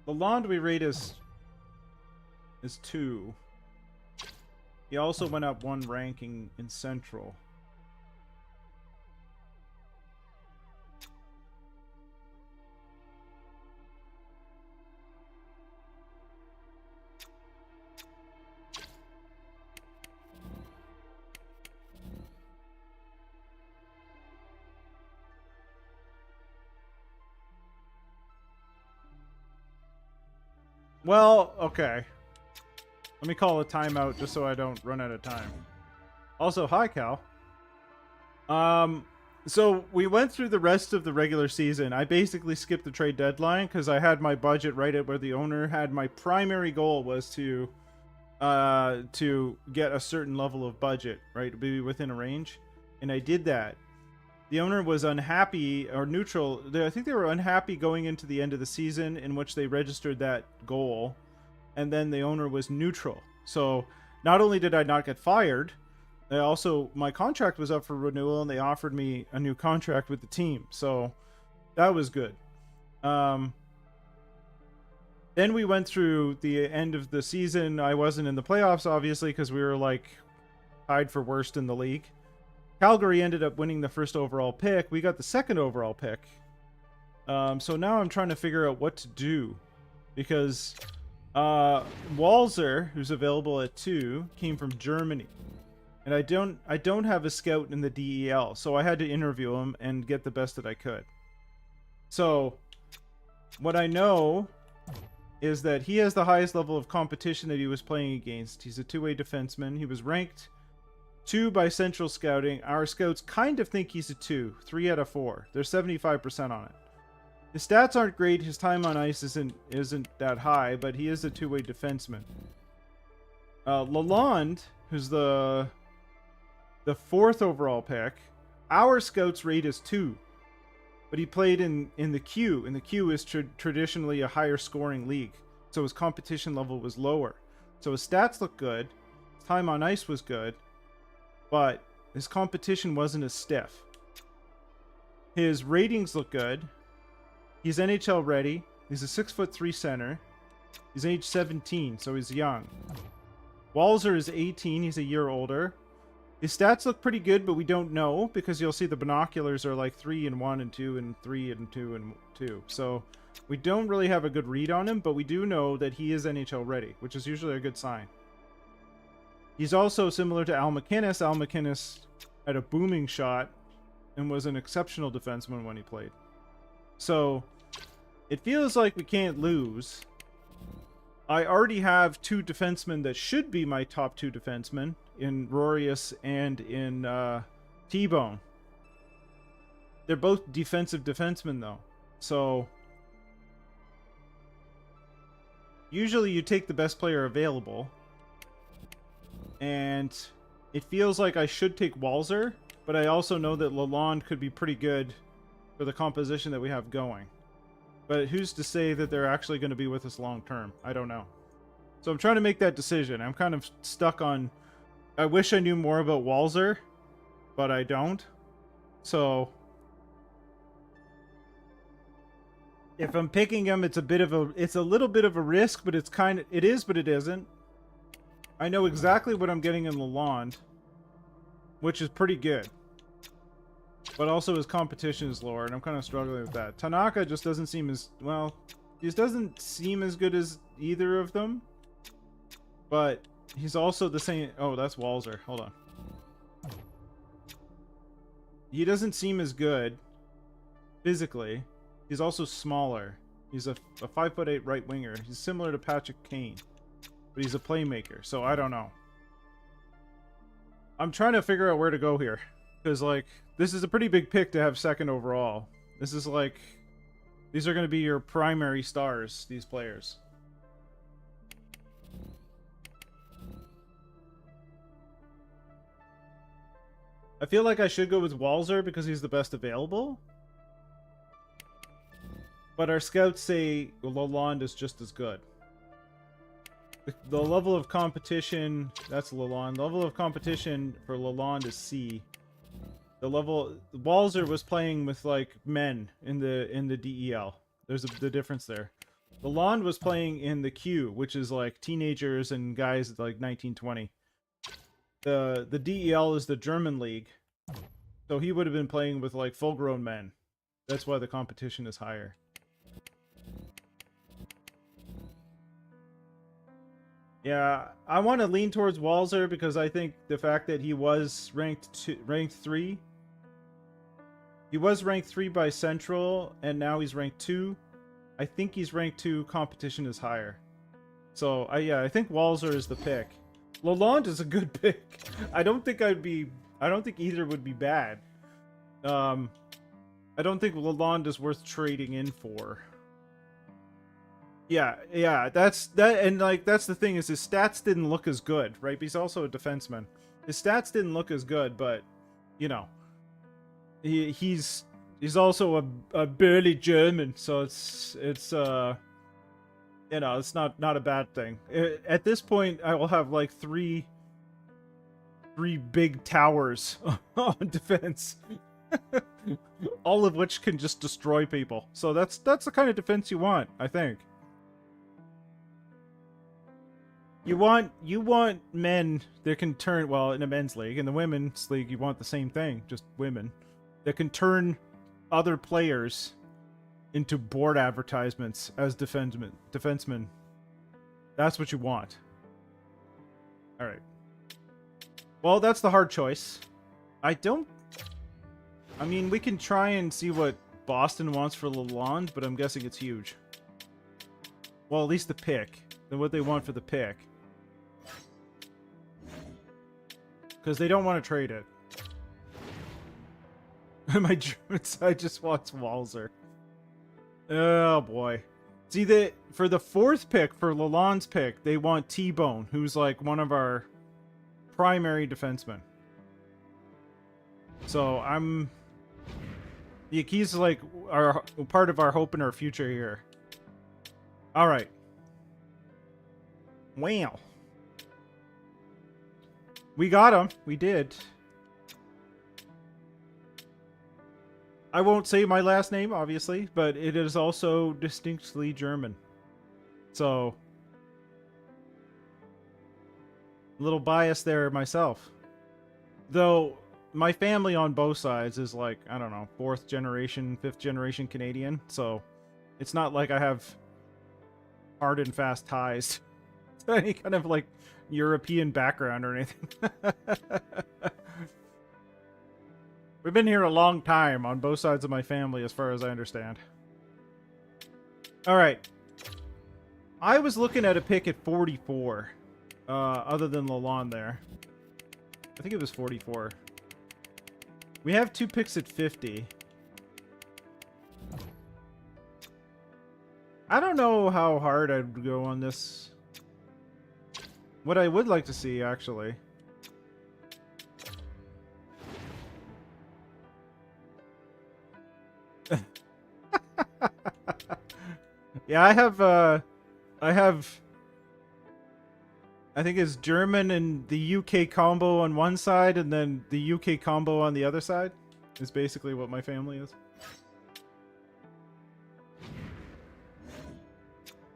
Lalonde we rate is 2. He also went up 1 ranking in Central. Well, okay. Let me call a timeout just so I don't run out of time. Also, hi, Cal. So we went through the rest of the regular season. I basically skipped the trade deadline because I had my budget right at where the owner had. My primary goal was to get a certain level of budget, right? To be within a range. And I did that. The owner was unhappy or neutral. I think they were unhappy going into the end of the season in which they registered that goal. And then the owner was neutral. So not only did I not get fired, my contract was up for renewal and they offered me a new contract with the team. So that was good. Then we went through the end of the season. I wasn't in the playoffs, obviously, because we were like tied for worst in the league. Calgary ended up winning the first overall pick. We got the second overall pick. So now I'm trying to figure out what to do. Because Walzer, who's available at 2, came from Germany. And I don't have a scout in the DEL. So I had to interview him and get the best that I could. So what I know is that he has the highest level of competition that he was playing against. He's a 2-way defenseman. He was ranked 2 by Central Scouting. Our scouts kind of think he's a 2. 3 out of 4. They're 75% on it. His stats aren't great. His time on ice isn't that high, but he is a 2-way defenseman. Lalonde, who's the 4th overall pick, our scouts rate is 2. But he played in the Q, and the Q is traditionally a higher scoring league. So his competition level was lower. So his stats look good. His time on ice was good. But his competition wasn't as stiff. His ratings look good. He's NHL ready. He's a 6'3" center. He's age 17, so he's young. Walzer is 18. He's a year older. His stats look pretty good, but we don't know because you'll see the binoculars are like 3 and 1 and 2 and 3 and 2 and 2. So we don't really have a good read on him, but we do know that he is NHL ready, which is usually a good sign. He's also similar to Al MacInnis. Al MacInnis had a booming shot and was an exceptional defenseman when he played. So it feels like we can't lose. I already have 2 defensemen that should be my top 2 defensemen in Rorius and in T-Bone. They're both defensive defensemen, though. So usually you take the best player available. And it feels like I should take Walzer, but I also know that Lalonde could be pretty good for the composition that we have going. But who's to say that they're actually going to be with us long term? I don't know. So I'm trying to make that decision. I'm kind of stuck on... I wish I knew more about Walzer, but I don't. So if I'm picking him, it's a little bit of a risk, but it is, but it isn't. I know exactly what I'm getting in Lalonde, which is pretty good. But also his competition is lower, and I'm kind of struggling with that. Tanaka just doesn't seem as... Well, he just doesn't seem as good as either of them. But he's also the same... Oh, that's Walzer. Hold on. He doesn't seem as good physically. He's also smaller. He's a 5'8" right winger. He's similar to Patrick Kane. But he's a playmaker, so I don't know. I'm trying to figure out where to go here. Because, like, this is a pretty big pick to have 2nd overall. This is like... These are going to be your primary stars, these players. I feel like I should go with Walzer because he's the best available. But our scouts say Lalonde is just as good. The level of competition, that's Lalonde. The level of competition for Lalonde is C. The level Walzer was playing with like men in the DEL. There's the difference there. Lalonde was playing in the Q, which is like teenagers and guys like 1920. The DEL is the German league. So he would have been playing with like full-grown men. That's why the competition is higher. Yeah, I want to lean towards Walzer because I think the fact that he was ranked 3. He was ranked 3 by Central, and now he's ranked 2. I think he's ranked 2. Competition is higher. So, I think Walzer is the pick. Lalonde is a good pick. I don't think either would be bad. I don't think Lalonde is worth trading in for. Yeah, that's the thing is his stats didn't look as good, right? He's also a defenseman. His stats didn't look as good, but you know, he's also a burly German, so it's you know, it's not a bad thing. At this point, I will have like three big towers on defense. All of which can just destroy people. So that's the kind of defense you want, I think. You want men that can turn, well, in a men's league. In the women's league, you want the same thing, just women that can turn other players into board advertisements as defensemen. That's what you want. All right. Well, that's the hard choice. I mean, we can try and see what Boston wants for Lalonde, but I'm guessing it's huge. Well, at least the pick. Than what they want for the pick. Because they don't want to trade it. My German side just wants Walzer. Oh, boy. See, for the 4th pick, for Lalonde's pick, they want T-Bone, who's like one of our primary defensemen. So, he's like part of our hope in our future here. Alright. Wow. We got him. We did. I won't say my last name, obviously, but it is also distinctly German. So, a little biased there myself. Though, my family on both sides is like, I don't know, 4th generation, 5th generation Canadian. So, it's not like I have hard and fast ties to any kind of like European background or anything. We've been here a long time on both sides of my family, as far as I understand. Alright. I was looking at a pick at 44. Other than Lalonde there. I think it was 44. We have 2 picks at 50. I don't know how hard I'd go on this. What I would like to see, actually. Yeah, I think it's German and the UK combo on one side, and then the UK combo on the other side. Is basically what my family is.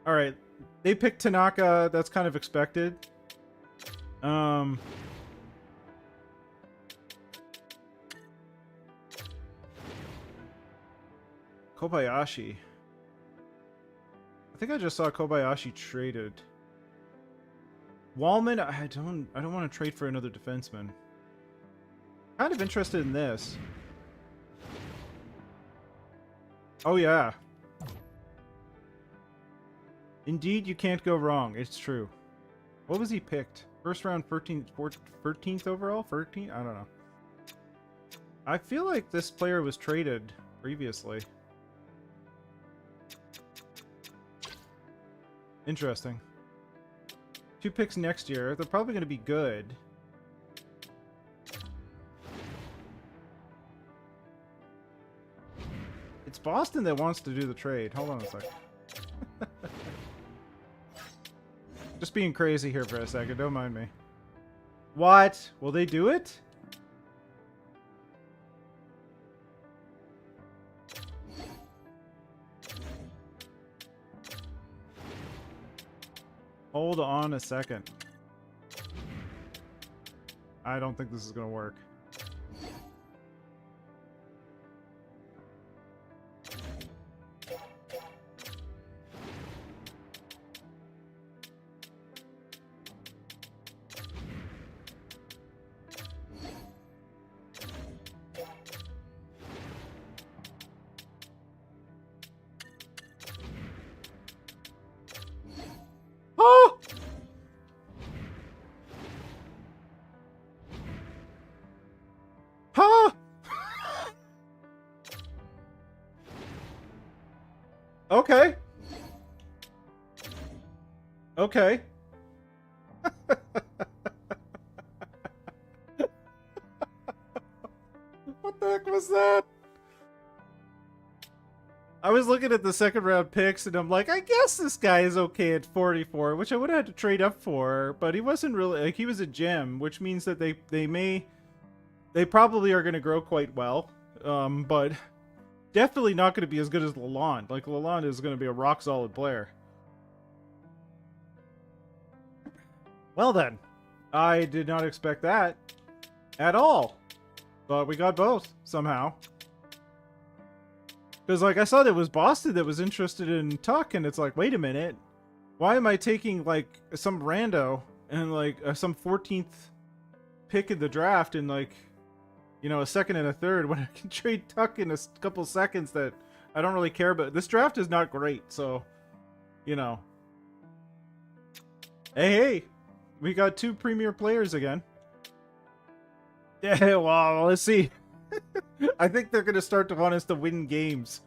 Alright. They picked Tanaka. That's kind of expected. Kobayashi. I think I just saw Kobayashi traded. Wallman, I don't want to trade for another defenseman. Kind of interested in this. Oh yeah. Indeed, you can't go wrong. It's true. What was he picked? First round 13th overall? 13? I don't know. I feel like this player was traded previously. Interesting. 2 picks next year. They're probably going to be good. It's Boston that wants to do the trade. Hold on a second. Just being crazy here for a second. Don't mind me. What? Will they do it? Hold on a second. I don't think this is going to work. Oh! Huh? Okay. Okay. What the heck was that? I was looking at the second round picks and I'm like, I guess this guy is okay at 44, which I would have had to trade up for, but he wasn't really, like, he was a gem, which means that they probably are going to grow quite well, but definitely not going to be as good as Lalonde. Like, Lalonde is going to be a rock solid player. Well then, I did not expect that at all, but we got both somehow. Because, like, I saw that it was Boston that was interested in Tuck, and it's like, wait a minute. Why am I taking, like, some rando and, like, some 14th pick in the draft and, like, you know, a second and a third when I can trade Tuck in a couple seconds that I don't really care about? This draft is not great, so, you know. Hey, we got 2 premier players again. Yeah, well, let's see. I think they're going to start to want us to win games,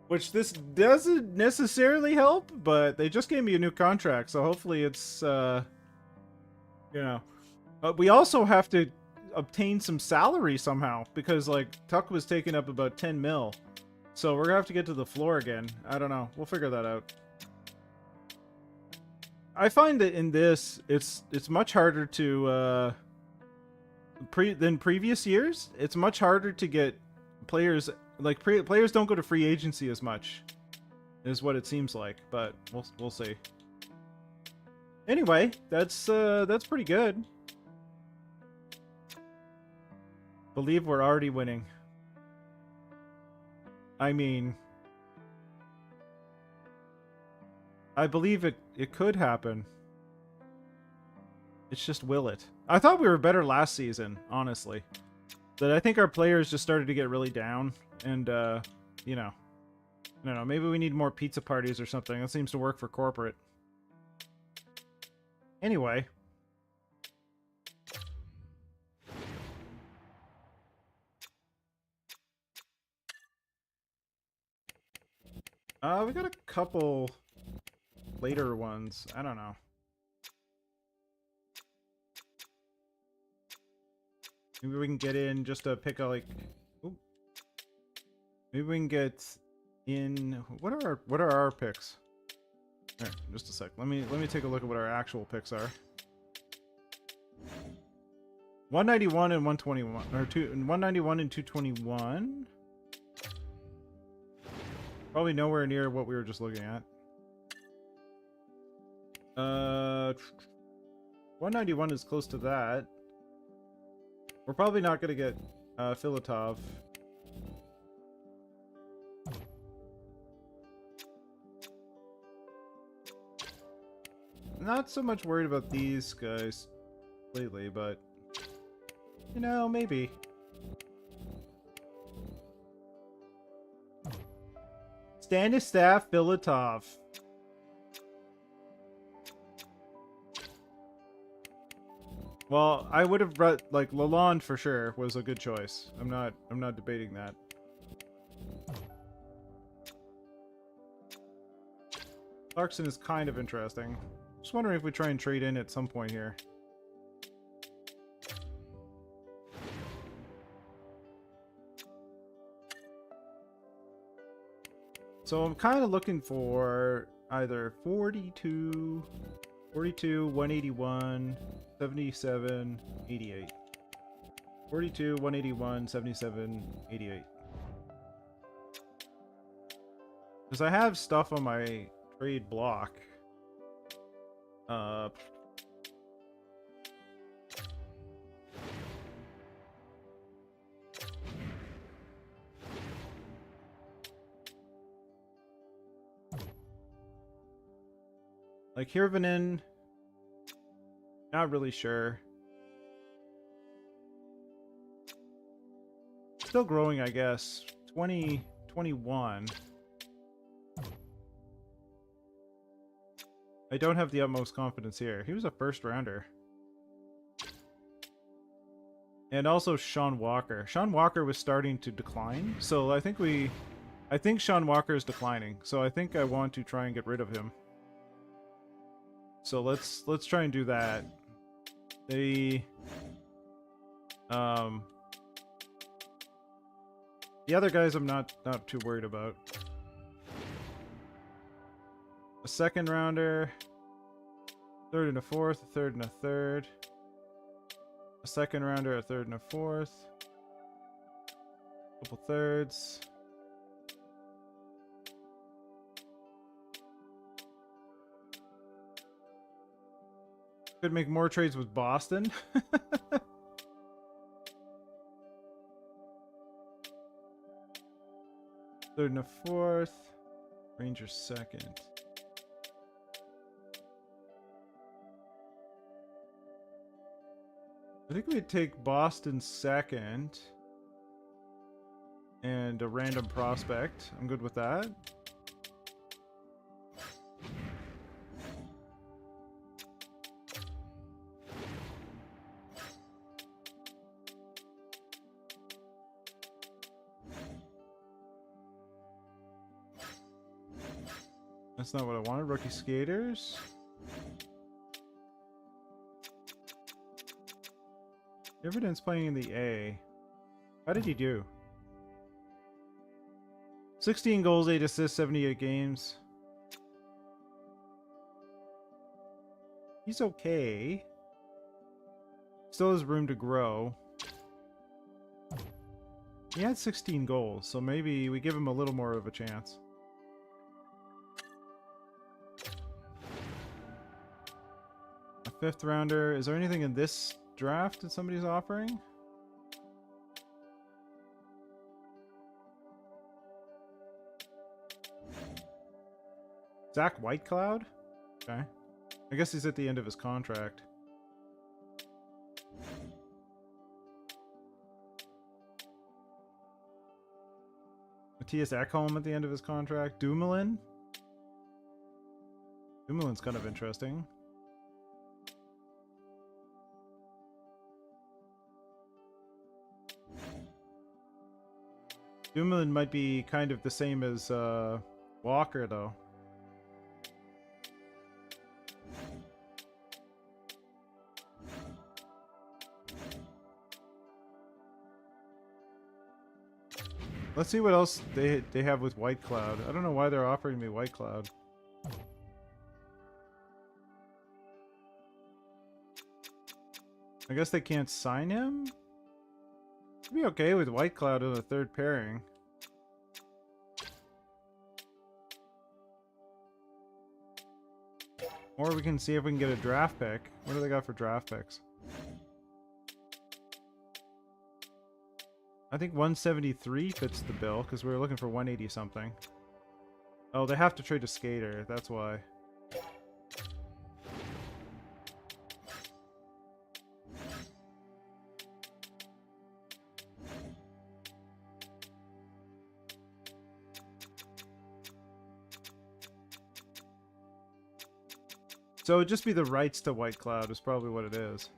which this doesn't necessarily help, but they just gave me a new contract, so hopefully it's, you know. But we also have to obtain some salary somehow, because, like, Tuck was taking up about 10 mil, so we're going to have to get to the floor again. I don't know. We'll figure that out. I find that in this, it's much harder to, than previous years. It's much harder to get players, like, players don't go to free agency as much, is what it seems like, but we'll see. Anyway, that's pretty good. Believe we're already winning. I mean, I believe it could happen. It's just, will it? I thought we were better last season, honestly. But I think our players just started to get really down, and, you know, I don't know, maybe we need more pizza parties or something. That seems to work for corporate. Anyway. We got a couple later ones. I don't know. Maybe we can get in just to pick a, like, ooh. Maybe we can get in. What are our picks? Here, just a sec. Let me take a look at what our actual picks are. 191 and 121, or 191 and 221. Probably nowhere near what we were just looking at. 191 is close to that. We're probably not going to get Filatov. Not so much worried about these guys lately, but, you know, maybe. Stanislav Filatov. Well, I would have brought, like, Lalonde for sure was a good choice. I'm not debating that. Clarkson is kind of interesting. Just wondering if we try and trade in at some point here. So I'm kind of looking for either 42, 181, 77, 88. 42, 181, 77, 88. Because I have stuff on my trade block. Like Hirvonen, not really sure. Still growing, I guess. 21. I don't have the utmost confidence here. He was a first rounder. And also Sean Walker. Sean Walker was starting to decline, so I think Sean Walker is declining. So I think I want to try and get rid of him. So let's try and do that. The other guys I'm not too worried about. A second rounder, third and a fourth, a third and a third. A second rounder, a third and a fourth. Couple thirds. Could make more trades with Boston. Third and a fourth. Rangers second. I think we'd take Boston second. And a random prospect. I'm good with that. That's not what I wanted. Rookie skaters. Everton's playing in the A. How did he do? 16 goals, 8 assists, 78 games. He's okay. Still has room to grow. He had 16 goals, so maybe we give him a little more of a chance. A fifth rounder. Is there anything in this draft that somebody's offering? Zach Whitecloud? Okay. I guess he's at the end of his contract. Matthias Ekholm at the end of his contract. Dumoulin? Dumoulin's kind of interesting. Dumoulin might be kind of the same as Walker, though. Let's see what else they have with Whitecloud. I don't know why they're offering me Whitecloud. I guess they can't sign him? I'd be okay with Whitecloud in a third pairing. Or we can see if we can get a draft pick. What do they got for draft picks? I think 173 fits the bill because we were looking for 180 something. Oh, they have to trade a skater. That's why. So it'd just be the rights to Whitecloud is probably what it is.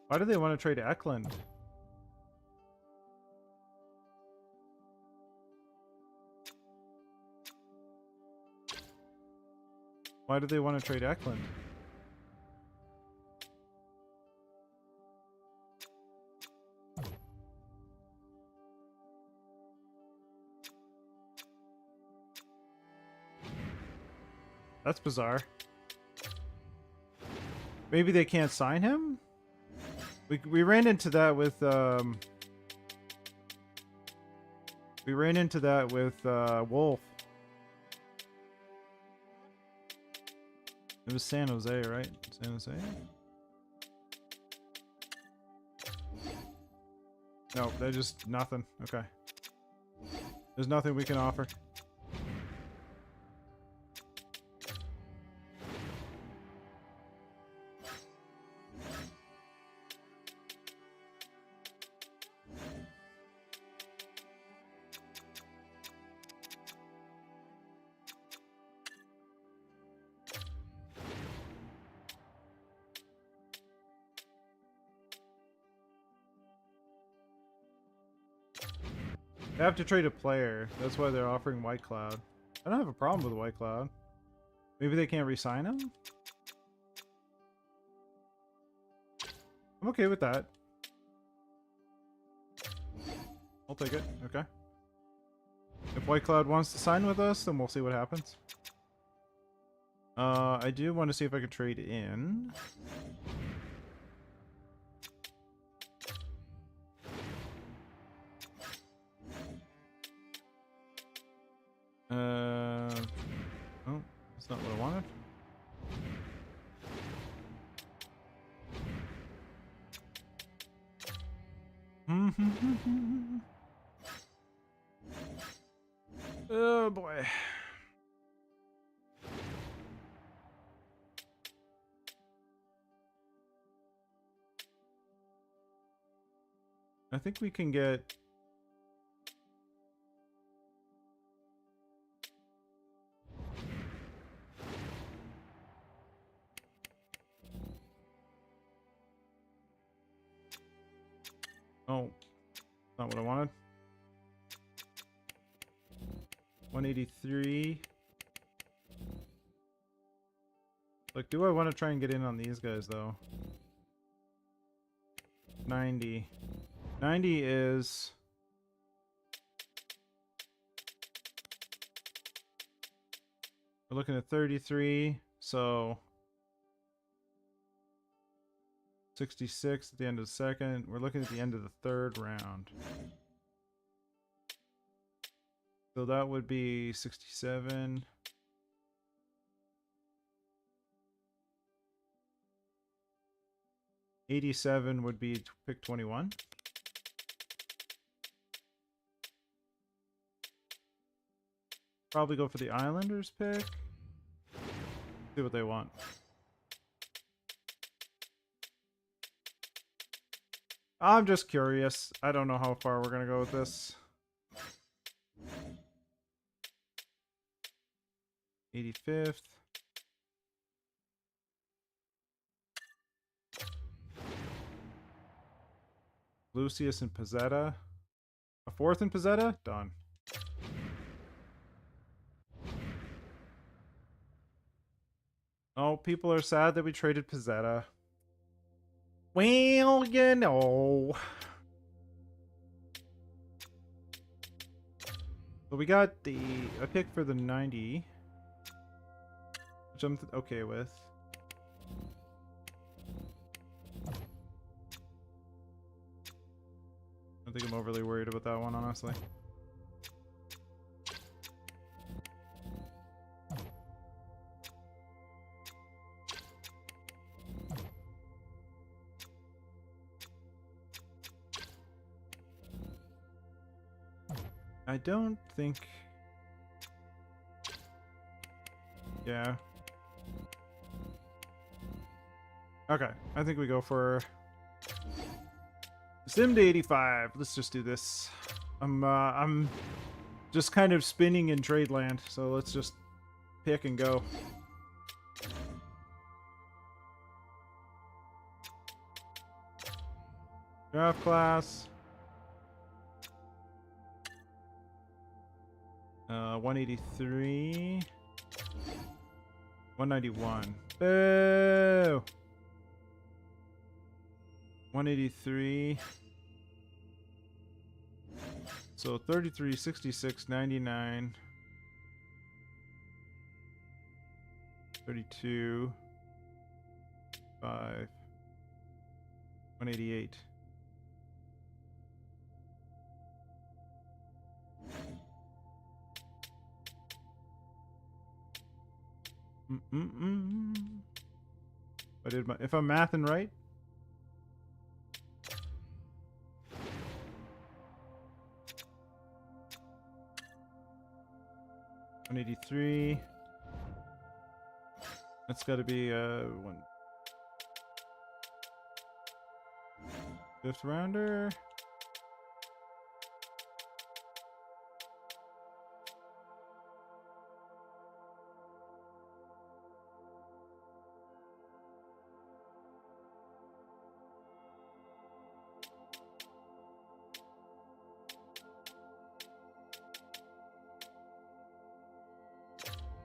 Why do they want to trade Eklund? Why do they want to trade Eklund? That's bizarre. Maybe they can't sign him? We ran into that with Wolf. It was San Jose, right? San Jose? No, they're just nothing. Okay. There's nothing we can offer. They have to trade a player. That's why they're offering White Cloud. I don't have a problem with White Cloud. Maybe they can't re-sign him? I'm okay with that. I'll take it. Okay. If White Cloud wants to sign with us, then we'll see what happens. I do want to see if I can trade in. Oh, that's not what I wanted. Oh boy. I think we can get... Oh, not what I wanted. 183. Like, do I want to try and get in on these guys, though? 90. 90 is... We're looking at 33, so... 66 at the end of the second. We're looking at the end of the third round. So that would be 67. $87 would be pick 21. Probably go for the Islanders pick. See what they want. I'm just curious. I don't know how far we're gonna go with this. 85th. Lucius and Pizzetta. A fourth in Pizzetta? Done. Oh, people are sad that we traded Pizzetta. Well, you know. So we got a pick for the 90. Which I'm okay with. I don't think I'm overly worried about that one, honestly. I don't think... Yeah. Okay, I think we go for... Sim to 85. Let's just do this. I'm just kind of spinning in trade land, so let's just pick and go. Draft class. 183. 191. Boo! 183. So 33, 66, 99. 32, 5, 188. If I'm mathing right. $183. That's got to be one fifth rounder.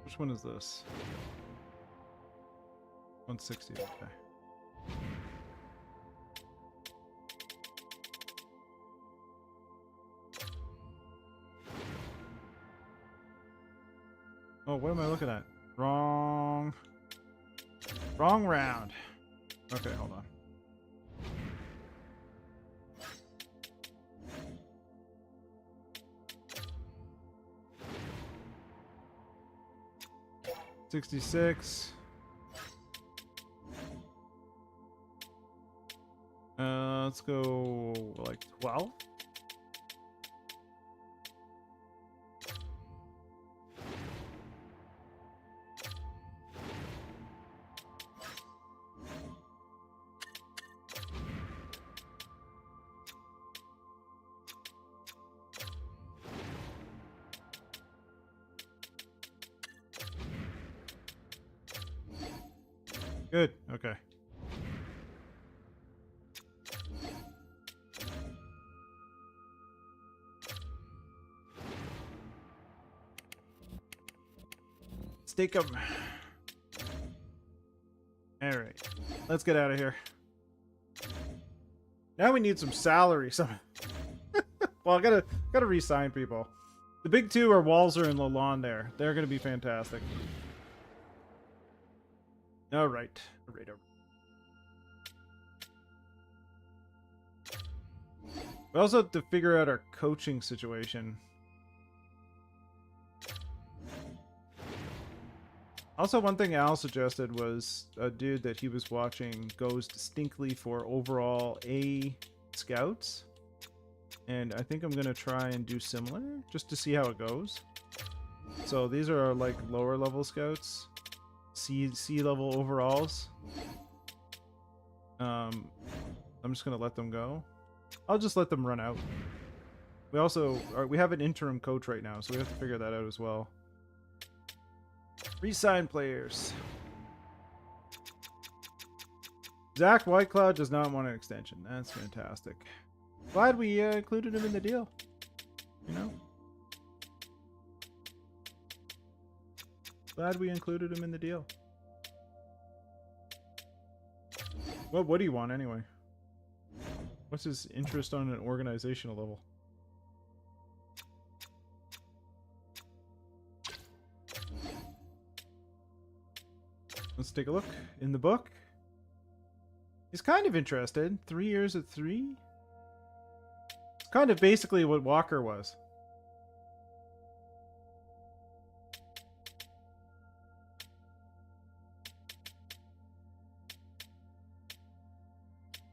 Which one is this? 160, okay. Oh, what am I looking at? Wrong round. Okay, hold on. $66. Let's go like 12. Good. Okay. Stake 'em. All right. Let's get out of here. Now we need some salary. Well, I gotta re-sign people. The big two are Walzer and Lalonde there. They're gonna be fantastic. All right. We also have to figure out our coaching situation. Also, one thing Al suggested was a dude that he was watching goes distinctly for overall A scouts. And I think I'm going to try and do similar just to see how it goes. So these are like lower level scouts. C level overalls. I'm just going to let them go. I'll just let them run out. We have an interim coach right now, so we have to figure that out as well. Resign players. Zach Whitecloud does not want an extension. That's fantastic. Glad we included him in the deal. You know? Glad we included him in the deal. What do you want anyway? What's his interest on an organizational level? Let's take a look in the book. He's kind of interested. 3 years at 3? It's kind of basically what Walker was.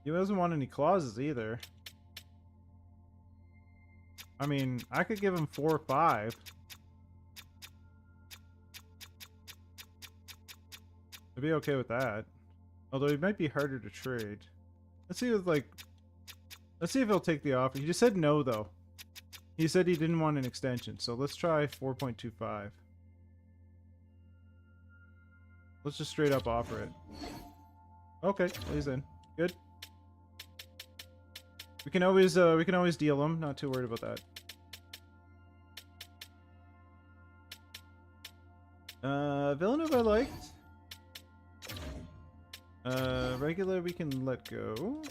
He doesn't want any clauses either. I mean, I could give him 4 or 5. I'd be okay with that. Although he might be harder to trade. Let's see if he'll take the offer. He just said no though. He said he didn't want an extension. So let's try 4.25. Let's just straight up offer it. Okay, he's in. Good. We can always deal him. Not too worried about that. Villeneuve I liked. Regular we can let go.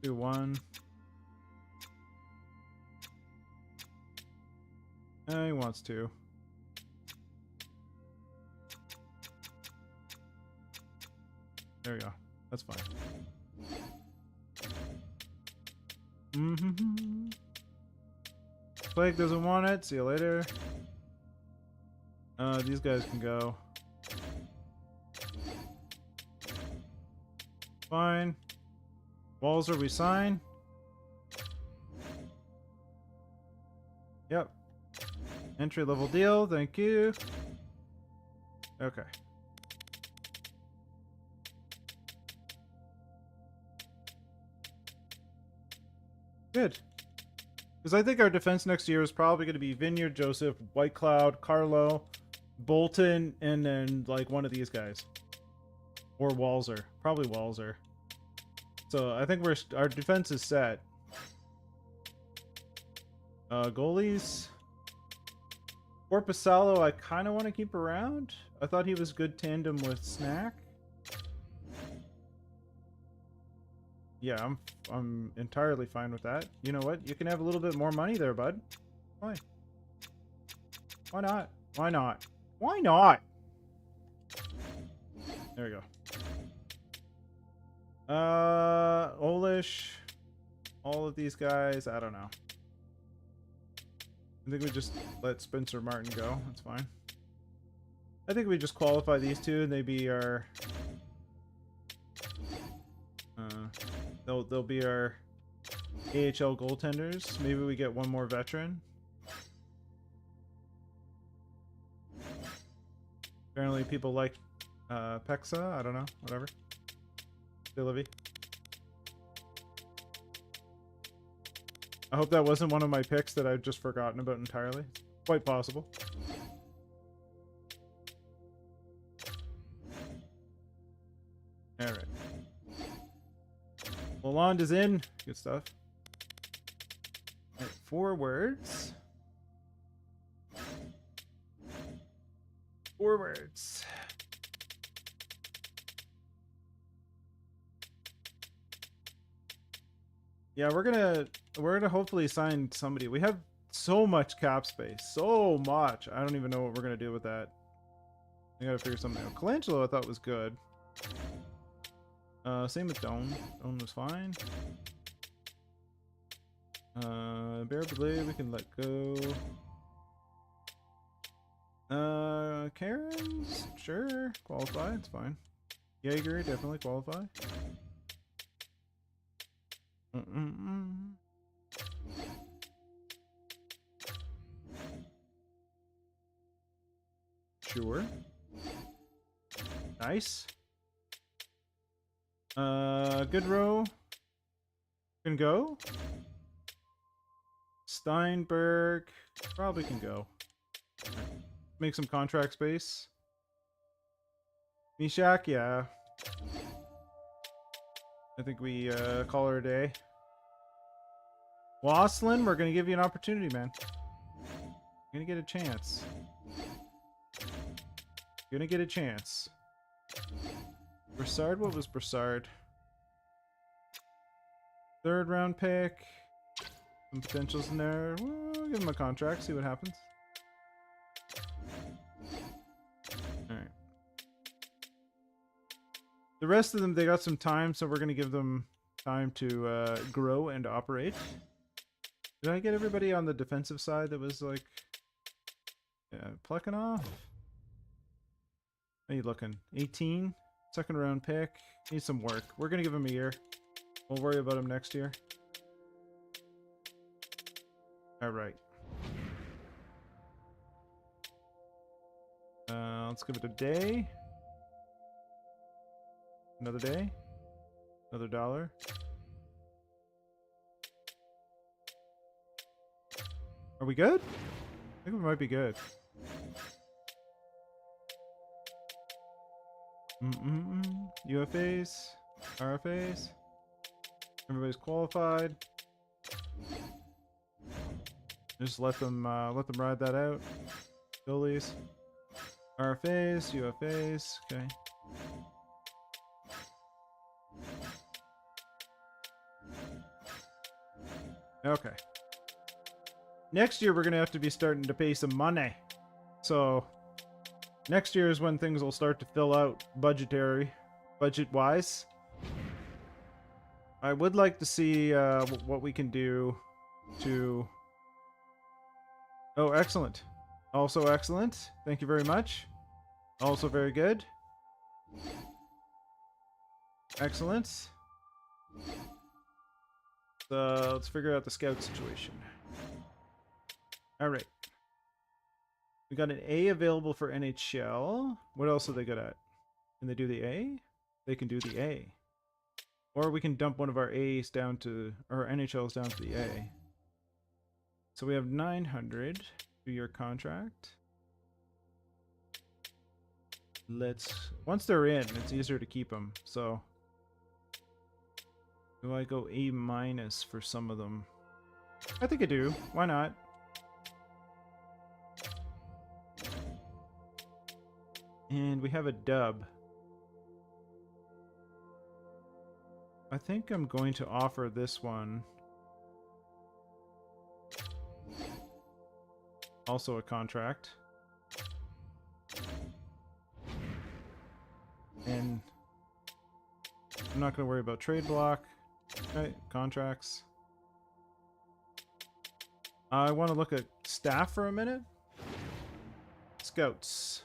Do one. He wants to. There we go. That's fine. Plague doesn't want it. See you later. These guys can go. Fine. Walzer, we sign. Yep. Entry level deal. Thank you. Okay. Good. Because I think our defense next year is probably going to be Vineyard, Joseph, White Cloud, Carlo, Bolton, and then like one of these guys. Or Walzer. Probably Walzer. So I think our defense is set. Goalies. Corpusalo I kind of want to keep around. I thought he was good tandem with Snack. Yeah, I'm entirely fine with that. You know what? You can have a little bit more money there, bud. Why? Why not? Why not? Why not? There we go. Olish. All of these guys, I don't know. I think we just let Spencer Martin go. That's fine. I think we just qualify these two and they be our... They'll be our AHL goaltenders. Maybe we get one more veteran. Apparently people like Pexa. I don't know. Whatever. Billy. I hope that wasn't one of my picks that I've just forgotten about entirely. Quite possible. Alright. Lalonde is in. Good stuff. Right, forwards. Forwards. Yeah, we're gonna hopefully sign somebody. We have so much cap space. So much. I don't even know what we're gonna do with that. I gotta figure something out. Colangelo I thought was good. Same with Doan. Doan was fine. Bear Blade we can let go. Karens? Sure. Qualify, it's fine. Jaeger, definitely qualify. Sure. Nice. Goodrow can go. Steinberg probably can go. Make some contract space. Mishak, yeah. I think we call her a day. Wasslin, we're gonna give you an opportunity, man. You're gonna get a chance. You're gonna get a chance. Broussard, what was Broussard? 3rd round pick. Some potentials in there. We'll give him a contract, see what happens. Alright. The rest of them, they got some time, so we're going to give them time to grow and operate. Did I get everybody on the defensive side that was like... Yeah, Plekhanov? How you looking? 18? 2nd round pick. Needs some work. We're going to give him a year. We'll worry about him next year. Alright. Let's give it a day. Another day. Another $1. Are we good? I think we might be good. UFAs. RFAs. Everybody's qualified. Just let them ride that out. Goalies. RFAs, UFAs, okay. Okay. Next year, we're going to have to be starting to pay some money. So, next year is when things will start to fill out budget-wise. I would like to see what we can do to... Oh, excellent. Also excellent. Thank you very much. Also very good. Excellent. So, let's figure out the scout situation. Alright. We got an A available for NHL. What else are they good at? Can they do the A? They can do the A. Or we can dump one of our A's down to... or NHLs down to the A. So we have 900 for your contract. Let's... once they're in, it's easier to keep them. So... do I go A minus for some of them? I think I do. Why not? And we have a dub. I think I'm going to offer this one also a contract. And I'm not going to worry about trade block. Okay, contracts. I want to look at staff for a minute. Scouts.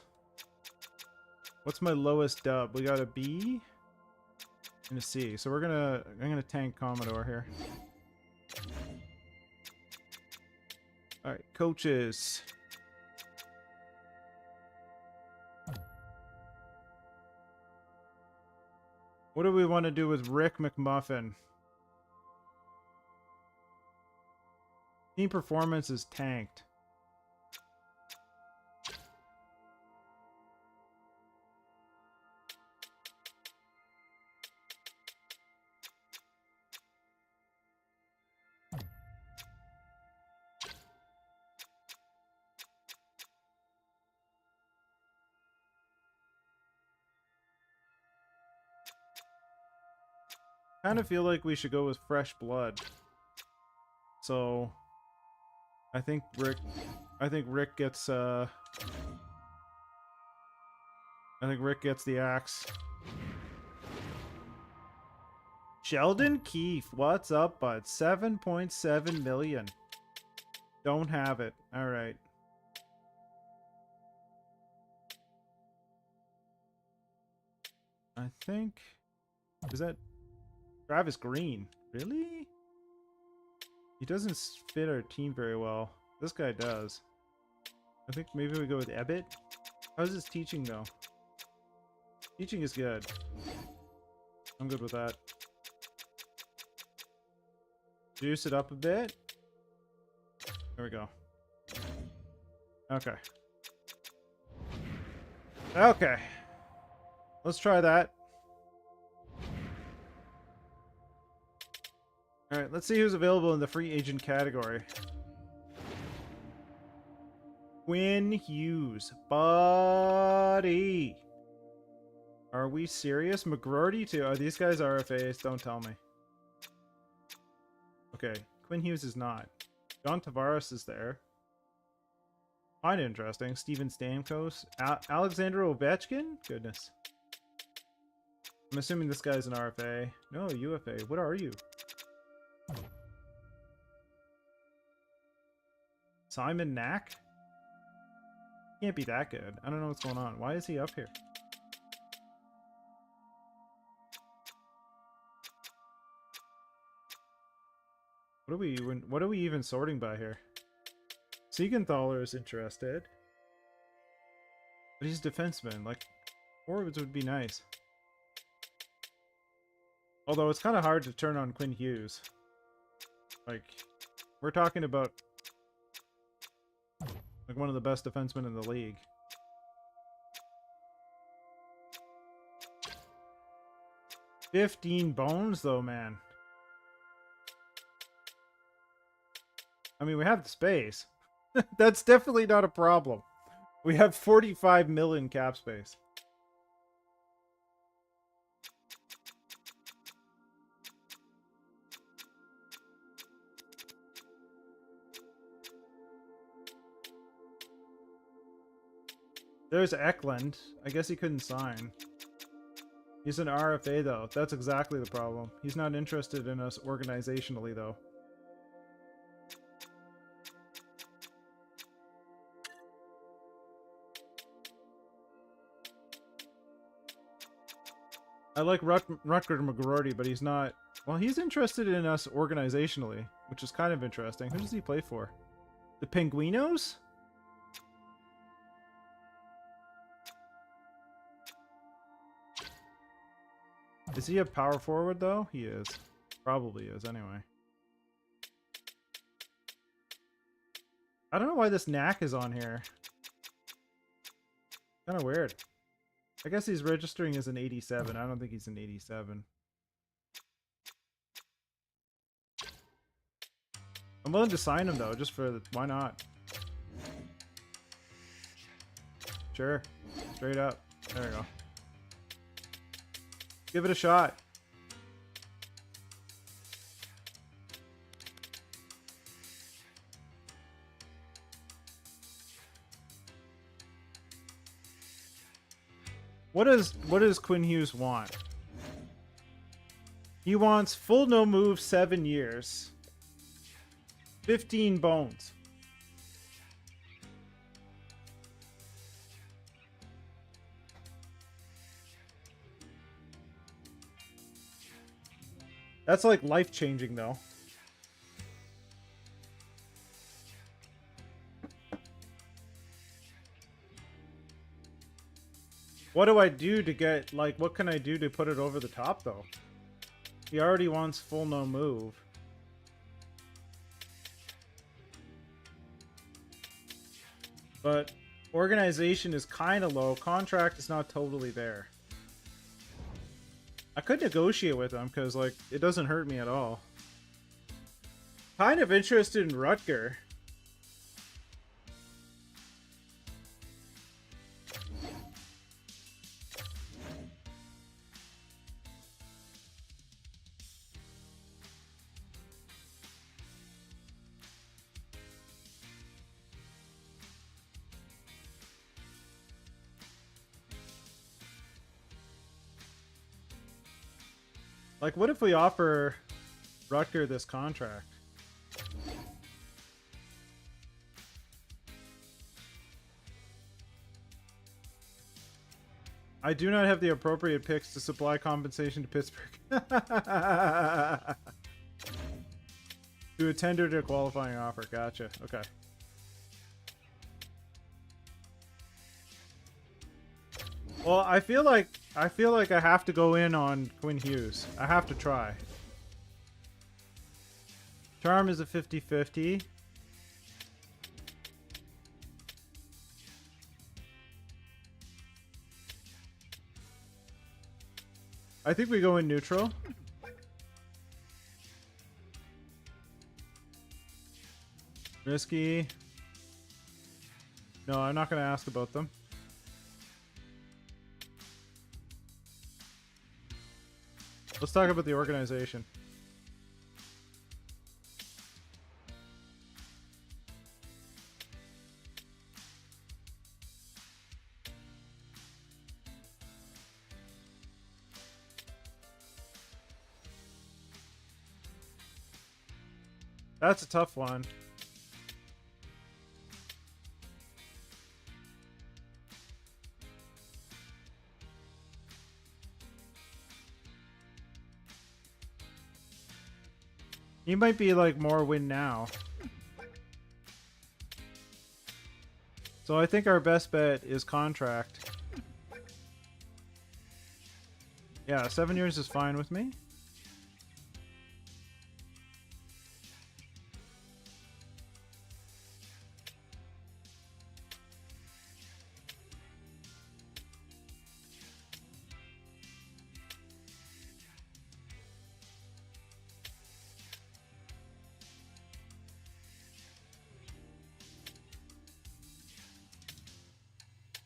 What's my lowest dub? We got a B and a C. So I'm gonna tank Commodore here. Alright, coaches. What do we want to do with Rick McMuffin? Team performance is tanked. Kind of feel like we should go with fresh blood. So I think Rick gets I think Rick gets the axe. Sheldon Keefe, what's up, bud? 7.7 million. Don't have it. All right. I think, is that Travis Green? Really? He doesn't fit our team very well. This guy does. I think maybe we go with Ebbett. How's his teaching though? Teaching is good. I'm good with that. Juice it up a bit. There we go. Okay. Okay. Let's try that. Alright, let's see who's available in the free agent category. Quinn Hughes. Buddy. Are we serious? McGroarty too? Oh, these guys are RFAs. Don't tell me. Okay. Quinn Hughes is not. John Tavares is there. Quite interesting. Steven Stamkos. Alexander Ovechkin? Goodness. I'm assuming this guy's an RFA. No, UFA. What are you? Simon Knack? Can't be that good. I don't know what's going on. Why is he up here? What are we even sorting by here? Siegenthaler is interested. But he's a defenseman. Like, forwards would be nice. Although it's kind of hard to turn on Quinn Hughes. Like, we're talking about like one of the best defensemen in the league. $15 bones though, man. I mean, we have the space. That's definitely not a problem. We have 45 million cap space. There's Eklund. I guess he couldn't sign. He's an RFA though. That's exactly the problem. He's not interested in us organizationally though. I like Rutger McGroarty, but he's not... Well, he's interested in us organizationally, which is kind of interesting. Who does he play for? The Penguinos? Is he a power forward, though? He is. Probably is, anyway. I don't know why this knack is on here. Kind of weird. I guess he's registering as an 87. I don't think he's an 87. I'm willing to sign him, though, just for the... Why not? Sure. Straight up. There we go. Give it a shot. What does Quinn Hughes want? He wants full no move 7 years. 15 bones. That's like life-changing though. What do I do to get, like, what can I do to put it over the top, though? He already wants full no move. But organization is kind of low. Contract is not totally there. I could negotiate with him because, like, it doesn't hurt me at all. Kind of interested in Rutger. Like, what if we offer Rutger this contract? I do not have the appropriate picks to supply compensation to Pittsburgh. To a tender to a qualifying offer. Gotcha. Okay. Well, I feel like I have to go in on Quinn Hughes. I have to try. Charm is a 50-50. I think we go in neutral. Risky. No, I'm not going to ask about them. Let's talk about the organization. That's a tough one. He might be like more win now. So I think our best bet is contract. Yeah, 7 years is fine with me.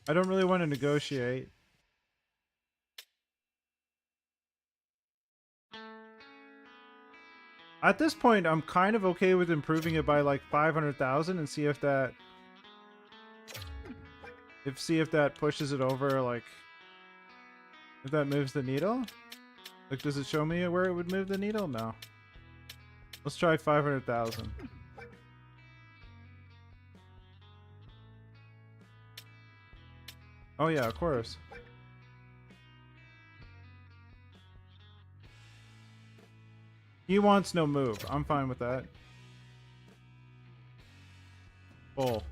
I don't really want to negotiate. At this point, I'm kind of okay with improving it by like 500,000 and see if that See if that pushes it over, like, if that moves the needle. Like, does it show me where it would move the needle? No. Let's try 500,000. Oh yeah, of course. He wants no move. I'm fine with that. Full.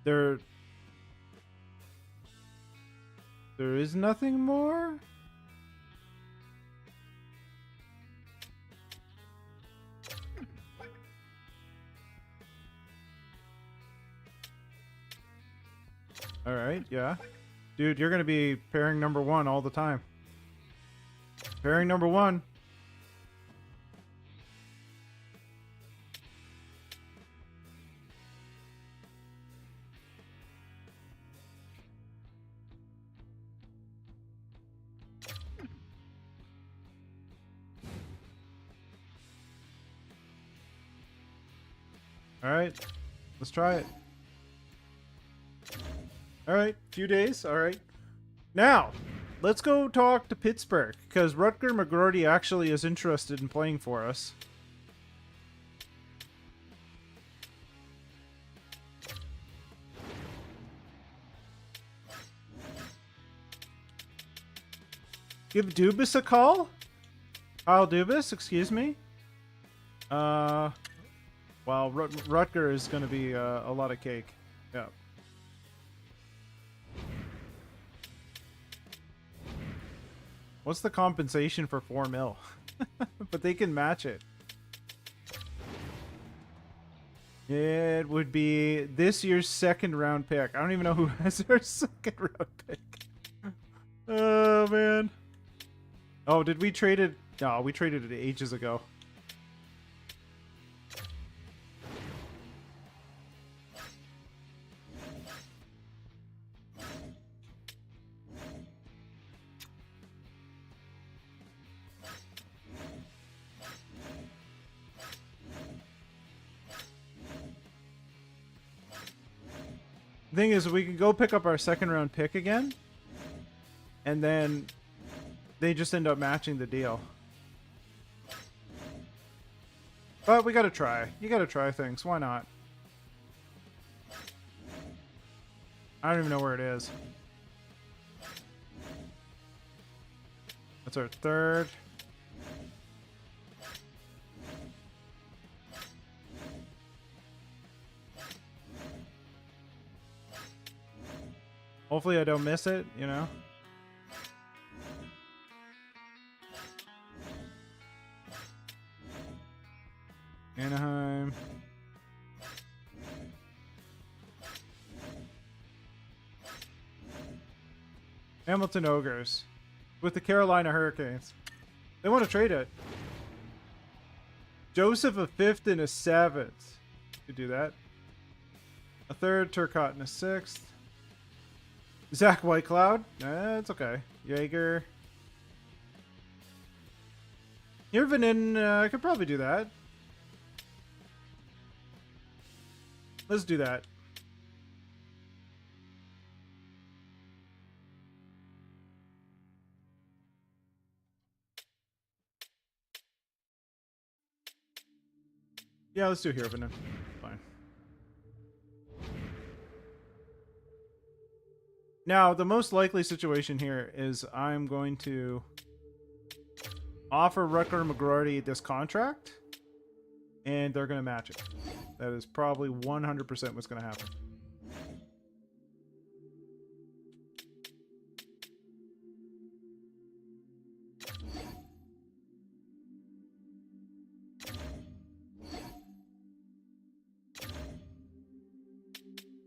There is nothing more? Alright, yeah. Dude, you're gonna be pairing number 1 all the time. Pairing number 1. Alright, let's try it. Alright, few days, alright. Now, let's go talk to Pittsburgh, because Rutger McGroarty actually is interested in playing for us. Give Dubas a call? Kyle Dubas, excuse me? Well, Rutger is going to be a lot of cake. Yeah. What's the compensation for 4 mil? But they can match it. It would be this year's 2nd round pick. I don't even know who has their 2nd round pick. Oh, man. Oh, did we trade it? No, we traded it ages ago. The thing is, we can go pick up our 2nd round pick again, and then they just end up matching the deal. But we gotta try. You gotta try things. Why not? I don't even know where it is. That's our 3rd. Hopefully I don't miss it, you know? Anaheim. Hamilton Ogres. With the Carolina Hurricanes. They want to trade it. Joseph a 5th and a 7th. Could do that. A 3rd, Turcotte and a 6th. Zach Whitecloud? It's okay. Jaeger. Irvinin, I could probably do that. Let's do that. Yeah, let's do Irvinin. Fine. Now, the most likely situation here is I'm going to offer Rutger McGroarty this contract, and they're going to match it. That is probably 100% what's going to happen.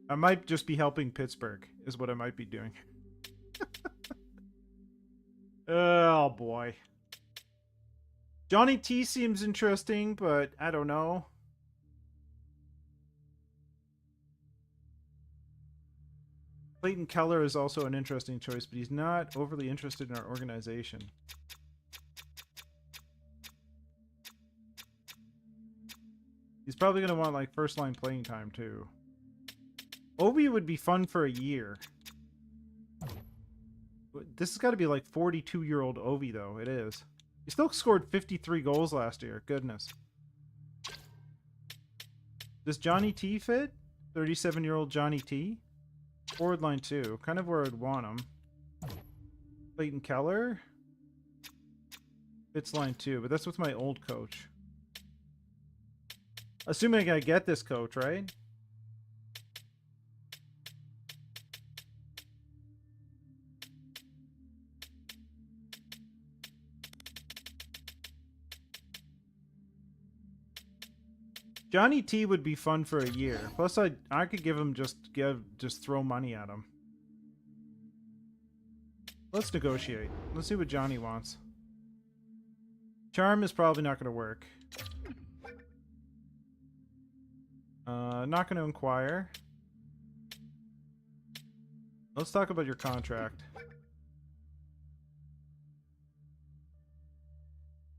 I might just be helping Pittsburgh, is what I might be doing. Oh, boy. Johnny T seems interesting, but I don't know. Clayton Keller is also an interesting choice, but he's not overly interested in our organization. He's probably going to want, like, first-line playing time, too. Obi would be fun for a year. This has got to be, like, 42-year-old Ovi, though. It is. He still scored 53 goals last year. Goodness. Does Johnny T fit? 37-year-old Johnny T? Forward line, too. Kind of where I'd want him. Clayton Keller? Fits line, too, but that's with my old coach. Assuming I get this coach, right? Johnny T would be fun for a year. Plus, I could give him just throw money at him. Let's negotiate. Let's see what Johnny wants. Charm is probably not going to work. Not going to inquire. Let's talk about your contract.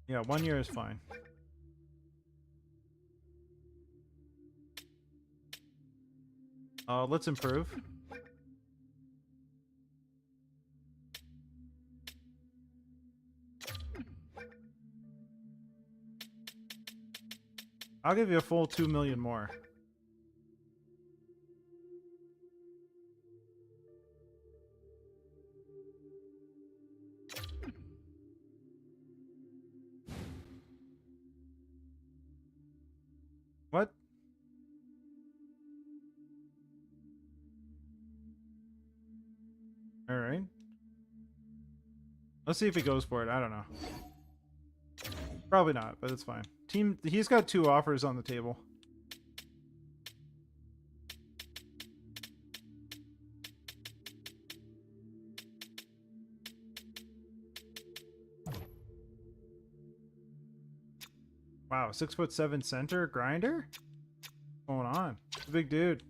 Yeah, 1 year is fine. Let's improve. I'll give you a full 2 million more. What? All right. Let's see if he goes for it. I don't know. Probably not, but it's fine. He's got 2 offers on the table. Wow, 6'7" center grinder? What's going on? It's a big dude.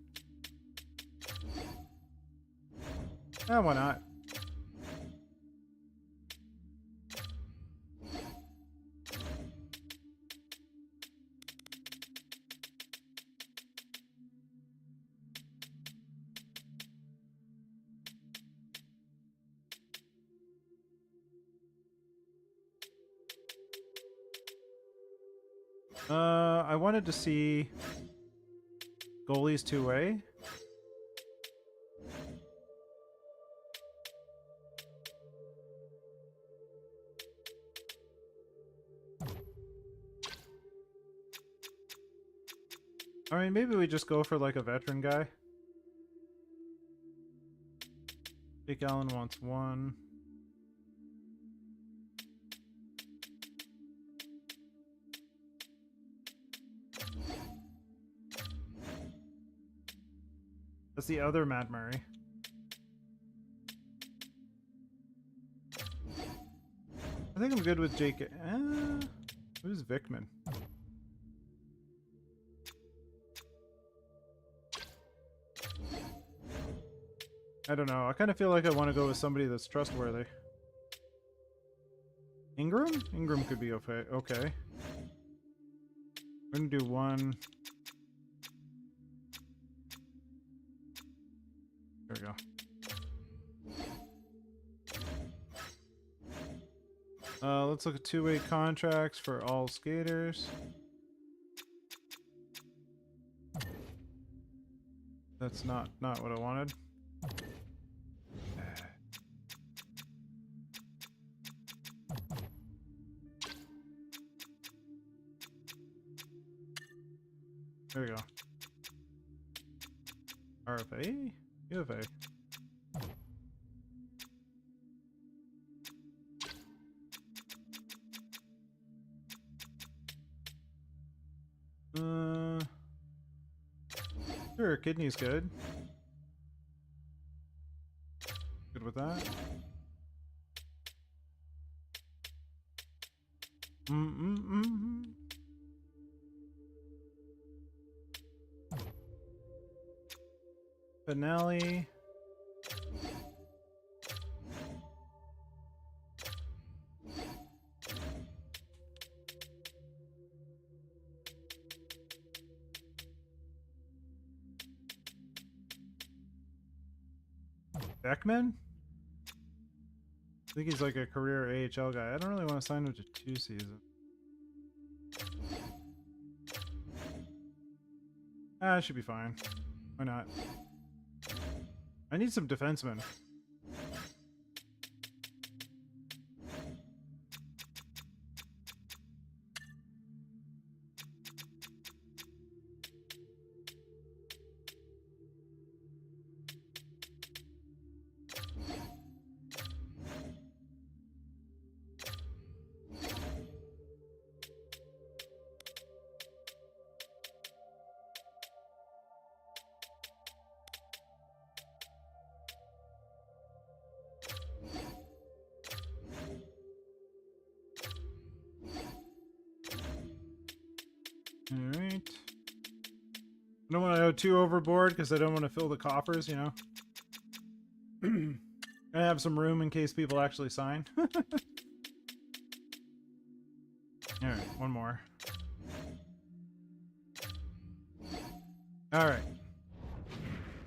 Yeah, why not? I wanted to see goalies 2-way. I mean, maybe we just go for like a veteran guy. Jake Allen wants 1. That's the other Matt Murray. I think I'm good with Jake. Who's Vickman? I don't know. I kind of feel like I want to go with somebody that's trustworthy. Ingram? Ingram could be okay. Okay. We're going to do 1. There we go. Let's look at 2-way contracts for all skaters. That's not what I wanted. There we go. RFA? UFA. Sure, kidney's good. Good with that. Finale. Beckman? I think he's like a career AHL guy. I don't really want to sign him to 2 seasons. Ah, should be fine. Why not? I need some defensemen. Alright. I don't want to go too overboard because I don't want to fill the coffers, you know. I have some room in case people actually sign. Alright, one more. Alright.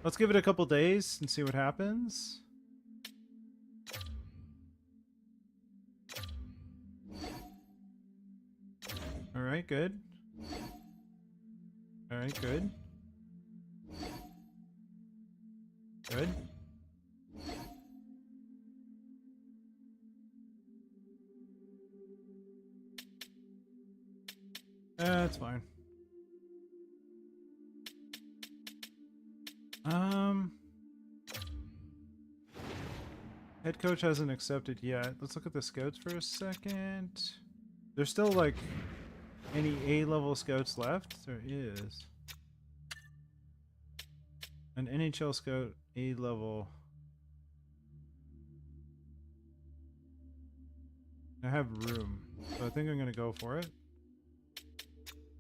Let's give it a couple days and see what happens. Alright, good. Alright, good. Good. That's fine. Head coach hasn't accepted yet. Let's look at the scouts for a second. There's still like any A-level scouts left? There is. An NHL scout A-level. I have room, so I think I'm gonna go for it.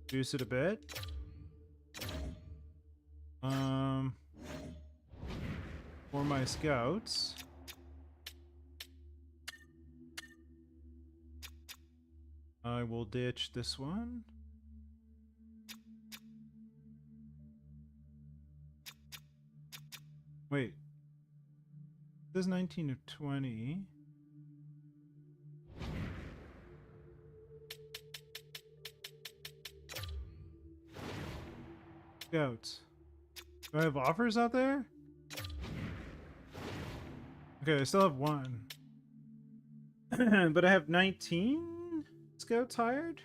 Juice it a bit. For my scouts. I will ditch this one. Wait. This is 19 to 20. Scouts. Do I have offers out there? Okay, I still have one. But I have 19 scouts hired?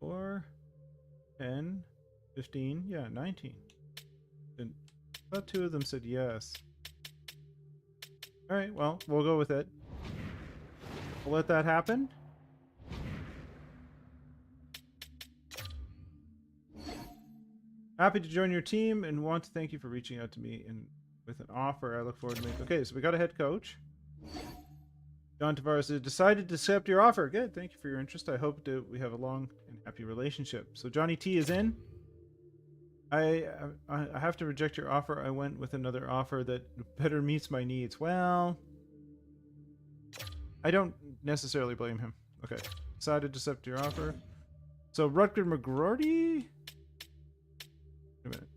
4, 10, 15, yeah, 19. And I thought 2 of them said yes. Alright, well, we'll go with it. We'll let that happen. Happy to join your team and want to thank you for reaching out to me and with an offer. I look forward to making. Okay, so we got a head coach. John Tavares has decided to accept your offer. Good, thank you for your interest. I hope that we have a long and happy relationship. So Johnny T is in. I have to reject your offer. I went with another offer that better meets my needs. Well, I don't necessarily blame him. Okay, decided to accept your offer. So Rutger McGroarty. Wait a minute.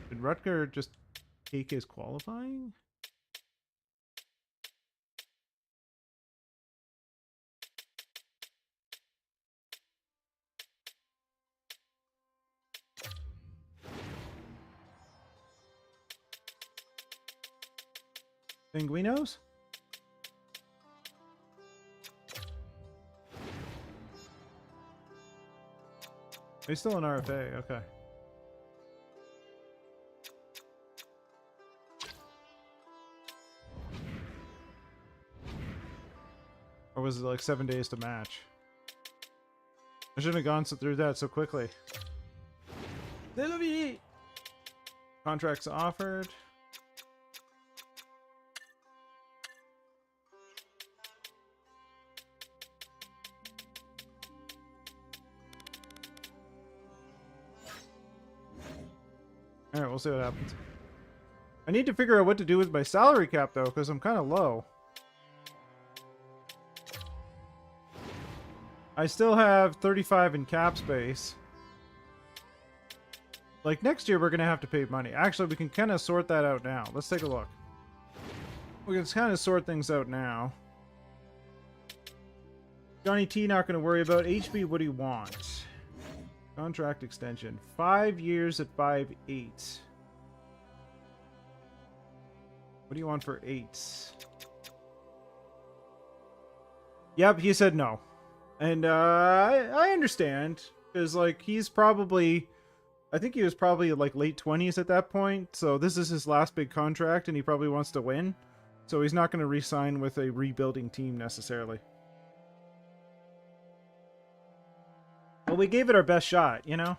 Did Rutger just take his qualifying? Pinguinos? He's still an RFA, okay. Or was it like 7 days to match? I shouldn't have gone through that so quickly. Contracts offered. Alright, we'll see what happens. I need to figure out what to do with my salary cap, though, because I'm kind of low. I still have 35 in cap space. Like, next year we're going to have to pay money. Actually, we can kind of sort that out now. Let's take a look. We can kind of sort things out now. Johnny T, not going to worry about. HB, what do you want? Contract extension. 5 years at 5.8. What do you want for 8? Yep, he said no. And I understand. Because, like, he's probably... I think he was probably, like, late 20s at that point. So this is his last big contract, and he probably wants to win. So he's not going to re-sign with a rebuilding team, necessarily. Well, we gave it our best shot, you know?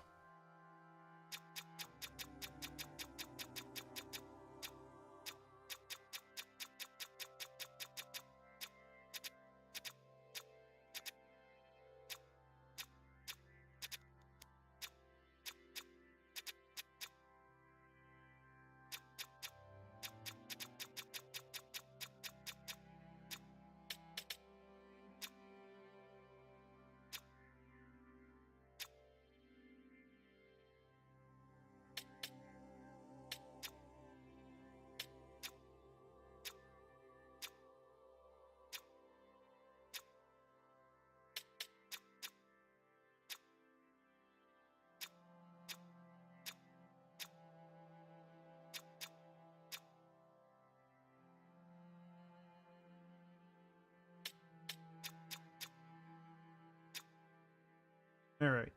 All right.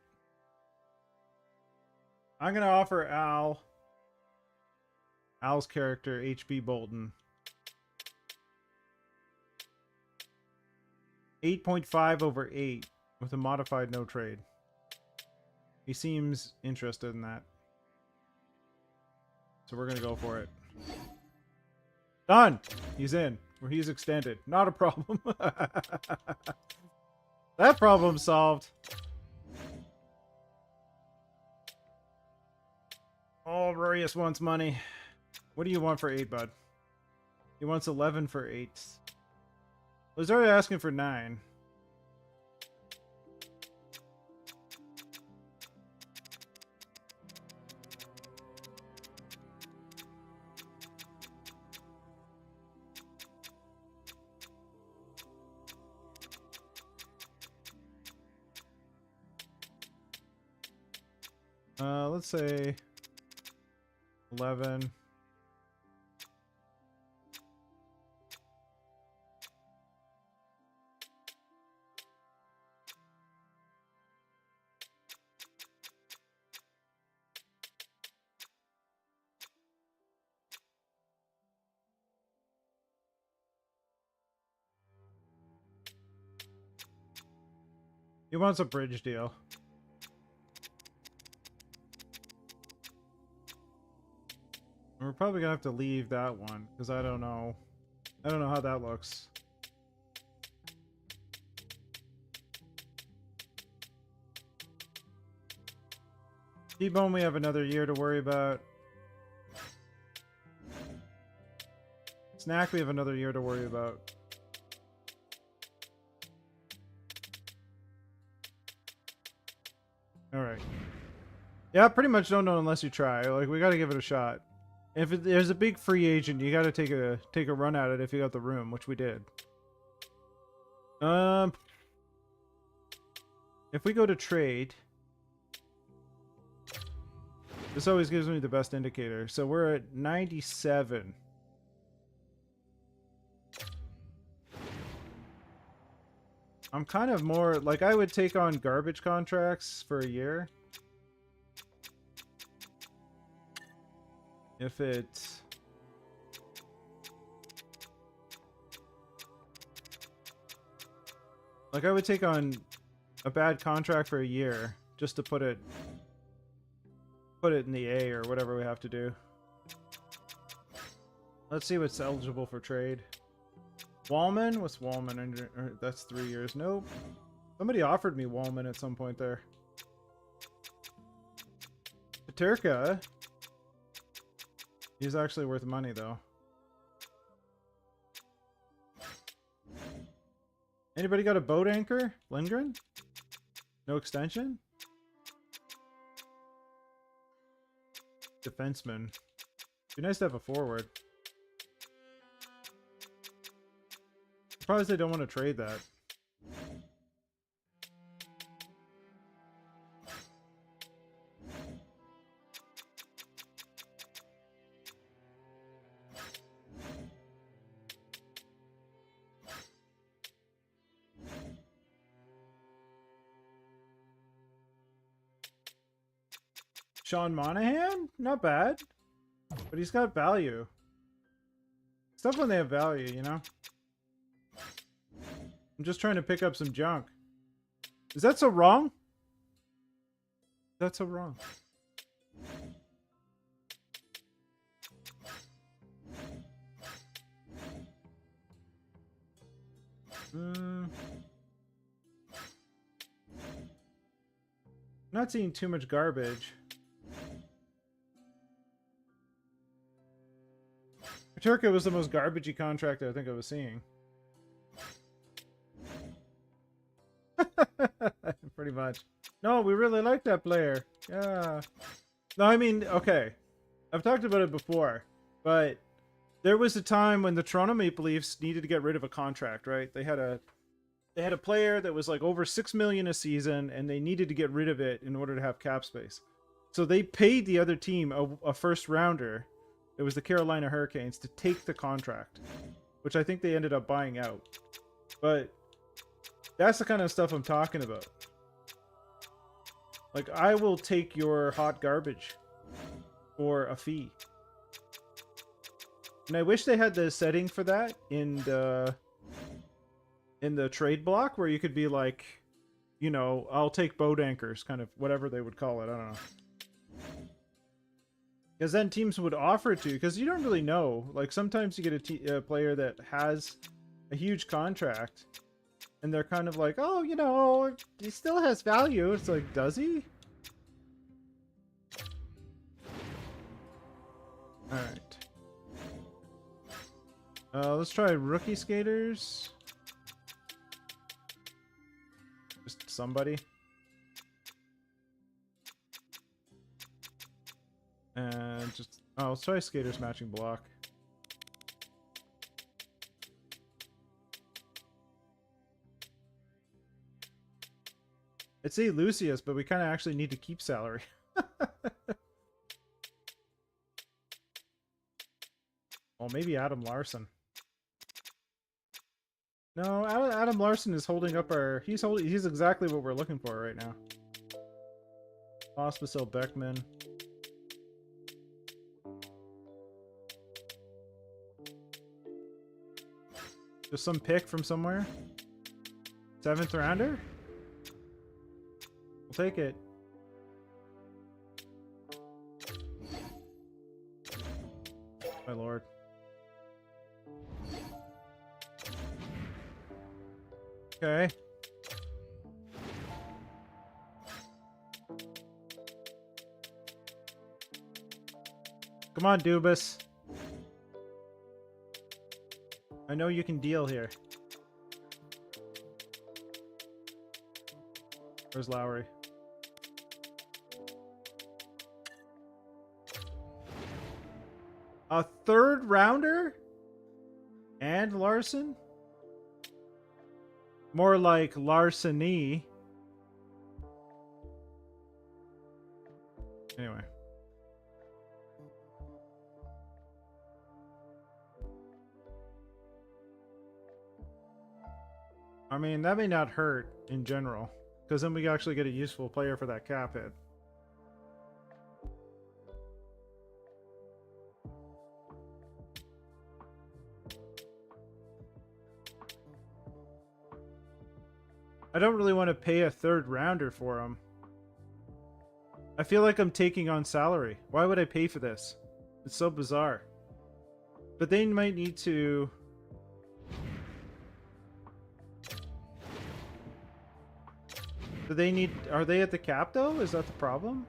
I'm going to offer Al's character, H.B Bolton, 8.5 over 8 with a modified no trade. He seems interested in that. So we're going to go for it. Done! He's in. Or he's extended. Not a problem. That problem solved. Oh, Rorius wants money. What do you want for 8, bud? He wants 11 for 8. Well, he's already asking for 9. Let's say 11. He wants a bridge deal. We're probably gonna have to leave that one because I don't know how that looks. T-Bone, we have another year to worry about. Snack, we have another year to worry about. Alright. Yeah, pretty much don't know unless you try. Like, we gotta give it a shot. If there's a big free agent, you gotta take a run at it if you got the room, which we did. If we go to trade, this always gives me the best indicator. So we're at 97. I'm kind of more like I would take on garbage contracts for a year. If it's like I would take on a bad contract for a year just to put it in the A or whatever we have to do. Let's see what's eligible for trade. Wallman? What's Wallman? That's 3 years. Nope. Somebody offered me Wallman at some point there. Paterka. He's actually worth money, though. Anybody got a boat anchor? Lindgren? No extension? Defenseman. Be nice to have a forward. Surprised they don't want to trade that. Sean Monahan? Not bad. But he's got value. Stuff when they have value, you know? I'm just trying to pick up some junk. Is that so wrong? That's so wrong. Not seeing too much garbage. Turka was the most garbagey contract I think I was seeing. Pretty much. No, we really like that player. Yeah. No, I mean, okay. I've talked about it before, but there was a time when the Toronto Maple Leafs needed to get rid of a contract, right? They had a player that was like over $6 million a season, and they needed to get rid of it in order to have cap space. So they paid the other team a first rounder. It was the Carolina Hurricanes to take the contract, which I think they ended up buying out. But that's the kind of stuff I'm talking about. Like, I will take your hot garbage for a fee. And I wish they had the setting for that in the trade block where you could be like, you know, I'll take boat anchors, kind of whatever they would call it. I don't know. Because then teams would offer it to you, because you don't really know. Like, sometimes you get a player that has a huge contract, and they're kind of like, oh, you know, he still has value. It's like, does he? Alright. Let's try rookie skaters. Just somebody. And just, oh, let's try skaters matching block. I'd say Lucius, but we kind of actually need to keep salary. Well, maybe Adam Larson. No, Adam Larson is holding up our... He's exactly what we're looking for right now. Pospisil Beckman. Just some pick from somewhere? 7th rounder? We'll take it. My lord. Okay. Come on, Dubas. I know you can deal here. Where's Lowry? A 3rd rounder? And Larson? More like larceny. Anyway. I mean, that may not hurt in general, because then we actually get a useful player for that cap hit. I don't really want to pay a 3rd rounder for him. I feel like I'm taking on salary. Why would I pay for this? It's so bizarre. But they might need to... Do they need... Are they at the cap, though? Is that the problem?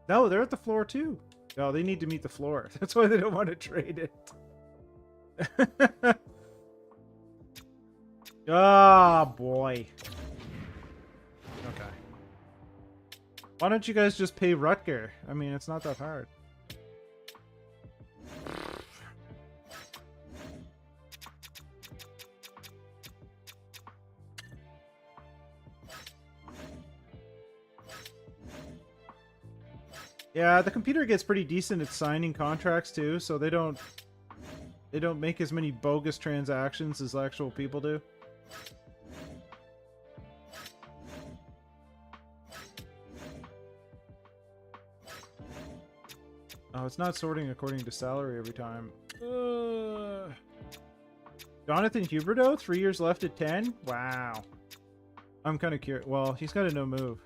No, they're at the floor, too. No, they need to meet the floor. That's why they don't want to trade it. Ah, boy. Why don't you guys just pay Rutger? I mean, it's not that hard. Yeah, the computer gets pretty decent at signing contracts too, so they don't make as many bogus transactions as actual people do. Oh, it's not sorting according to salary every time. Jonathan Huberdeau, 3 years left at 10? Wow. I'm kind of curious. Well, he's got a no move.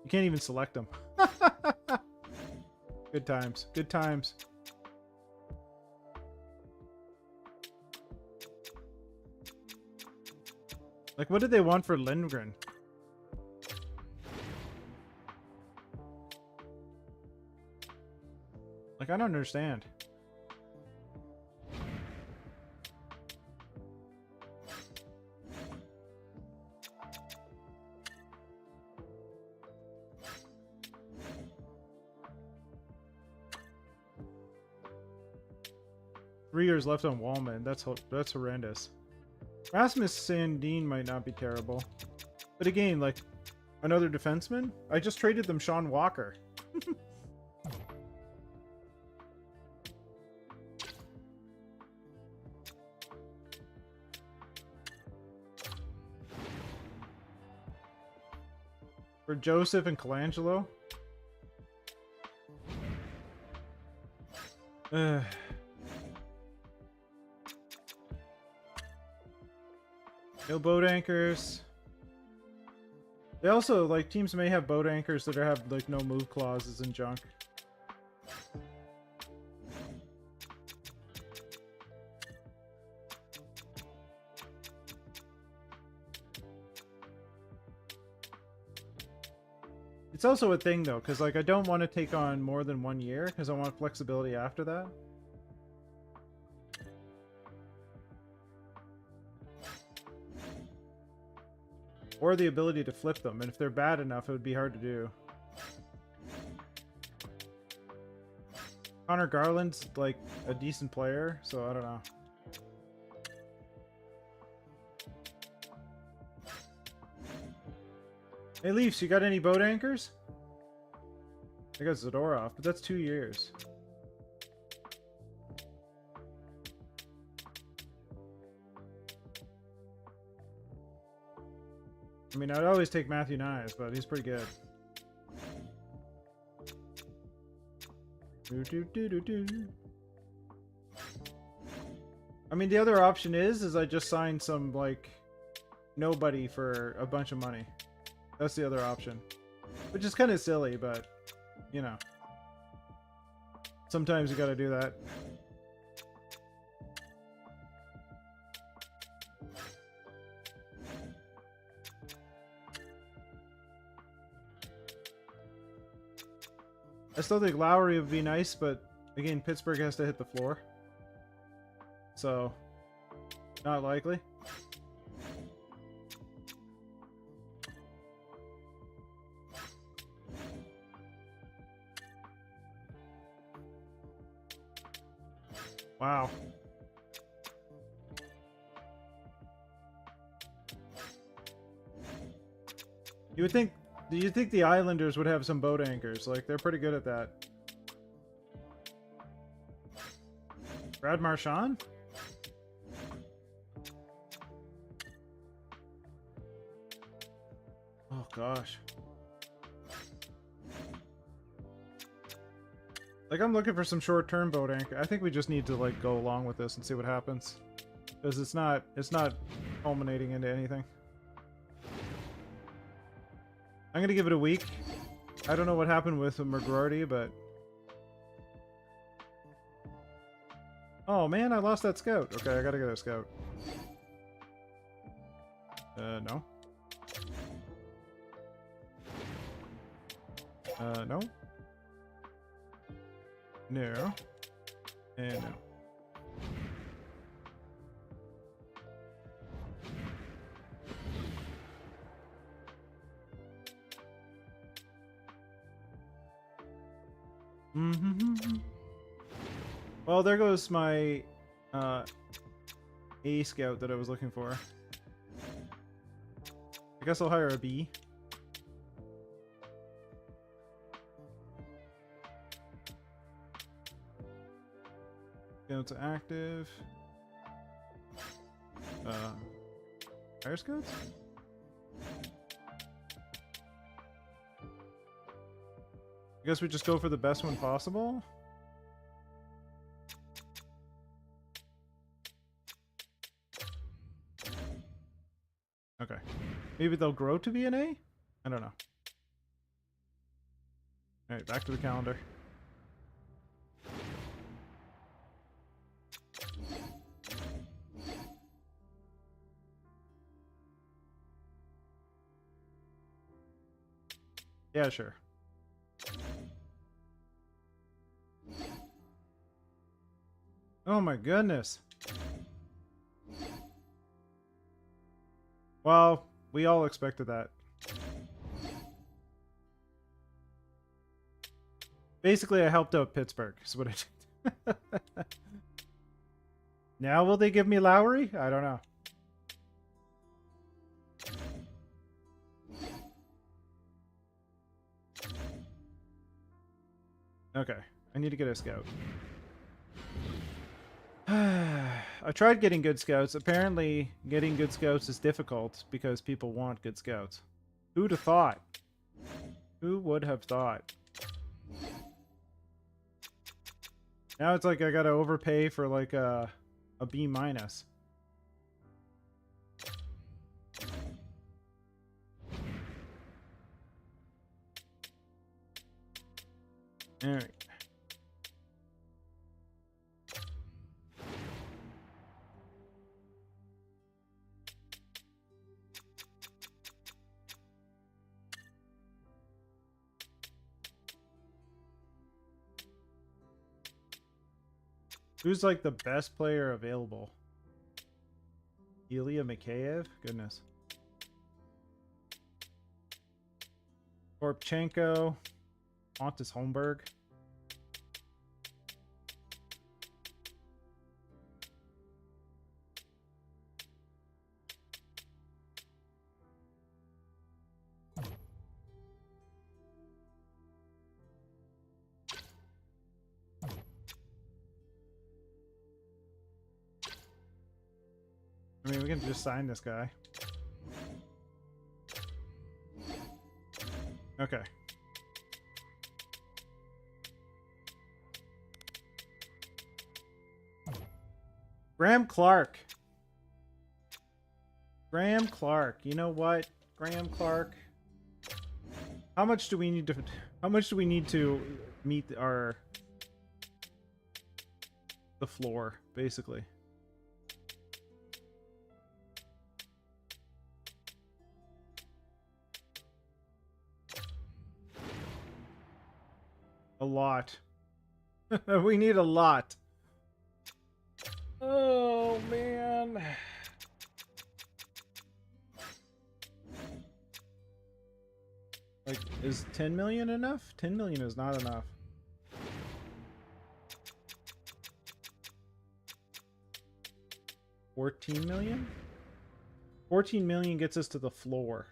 You can't even select him. Good times. Good times. Like, what did they want for Lindgren? Like, I don't understand. Three years left on Wallman. That's horrendous. Rasmus Sandin might not be terrible. But again, like, another defenseman? I just traded them Sean Walker. For Joseph and Colangelo? No boat anchors. They also, like, teams may have boat anchors that have, like, no move clauses and junk. It's also a thing, though, because, like, I don't want to take on more than 1 year, because I want flexibility after that. Or the ability to flip them, and if they're bad enough, it would be hard to do. Connor Garland's, like, a decent player, so I don't know. Hey, Leafs, you got any boat anchors? I got Zadorov, but that's 2 years. I mean, I'd always take Matthew Nyes, but he's pretty good. I mean, the other option is I just sign some, like, nobody for a bunch of money. That's the other option. Which is kind of silly, but, you know. Sometimes you gotta do that. I still think Lowry would be nice, but again, Pittsburgh has to hit the floor. So, not likely. Wow. You would think... Do you think the Islanders would have some boat anchors? Like, they're pretty good at that. Brad Marchand? Oh, gosh. Like, I'm looking for some short-term boat anchor. I think we just need to, like, go along with this and see what happens. Because it's not culminating into anything. I'm gonna give it a week. I don't know what happened with McGroarty, but... Oh man, I lost that scout. Okay, I gotta get a scout. No. No. No. And no. Mm-hmm. Well, there goes my A scout that I was looking for. I guess I'll hire a B. Scouts active. Hire scouts? I guess we just go for the best one possible. Okay. Maybe they'll grow to be an A? I don't know. Alright, back to the calendar. Yeah, sure. Oh my goodness. Well, we all expected that. Basically, I helped out Pittsburgh, is what I did. Now will they give me Lowry? I don't know. Okay, I need to get a scout. I tried getting good scouts. Apparently, getting good scouts is difficult because people want good scouts. Who'd have thought? Who would have thought? Now it's like I gotta overpay for like a B minus. Alright. Who's like the best player available? Ilya Mikheyev? Goodness. Korpchenko. Pontus Holmberg. I mean, we can just sign this guy. Okay. Graham Clark. Graham Clark. You know what? Graham Clark. How much do we need to meet our the floor, basically? A lot. We need a lot. Oh, man. Like, is 10 million enough? 10 million is not enough. $14 million? 14 million gets us to the floor.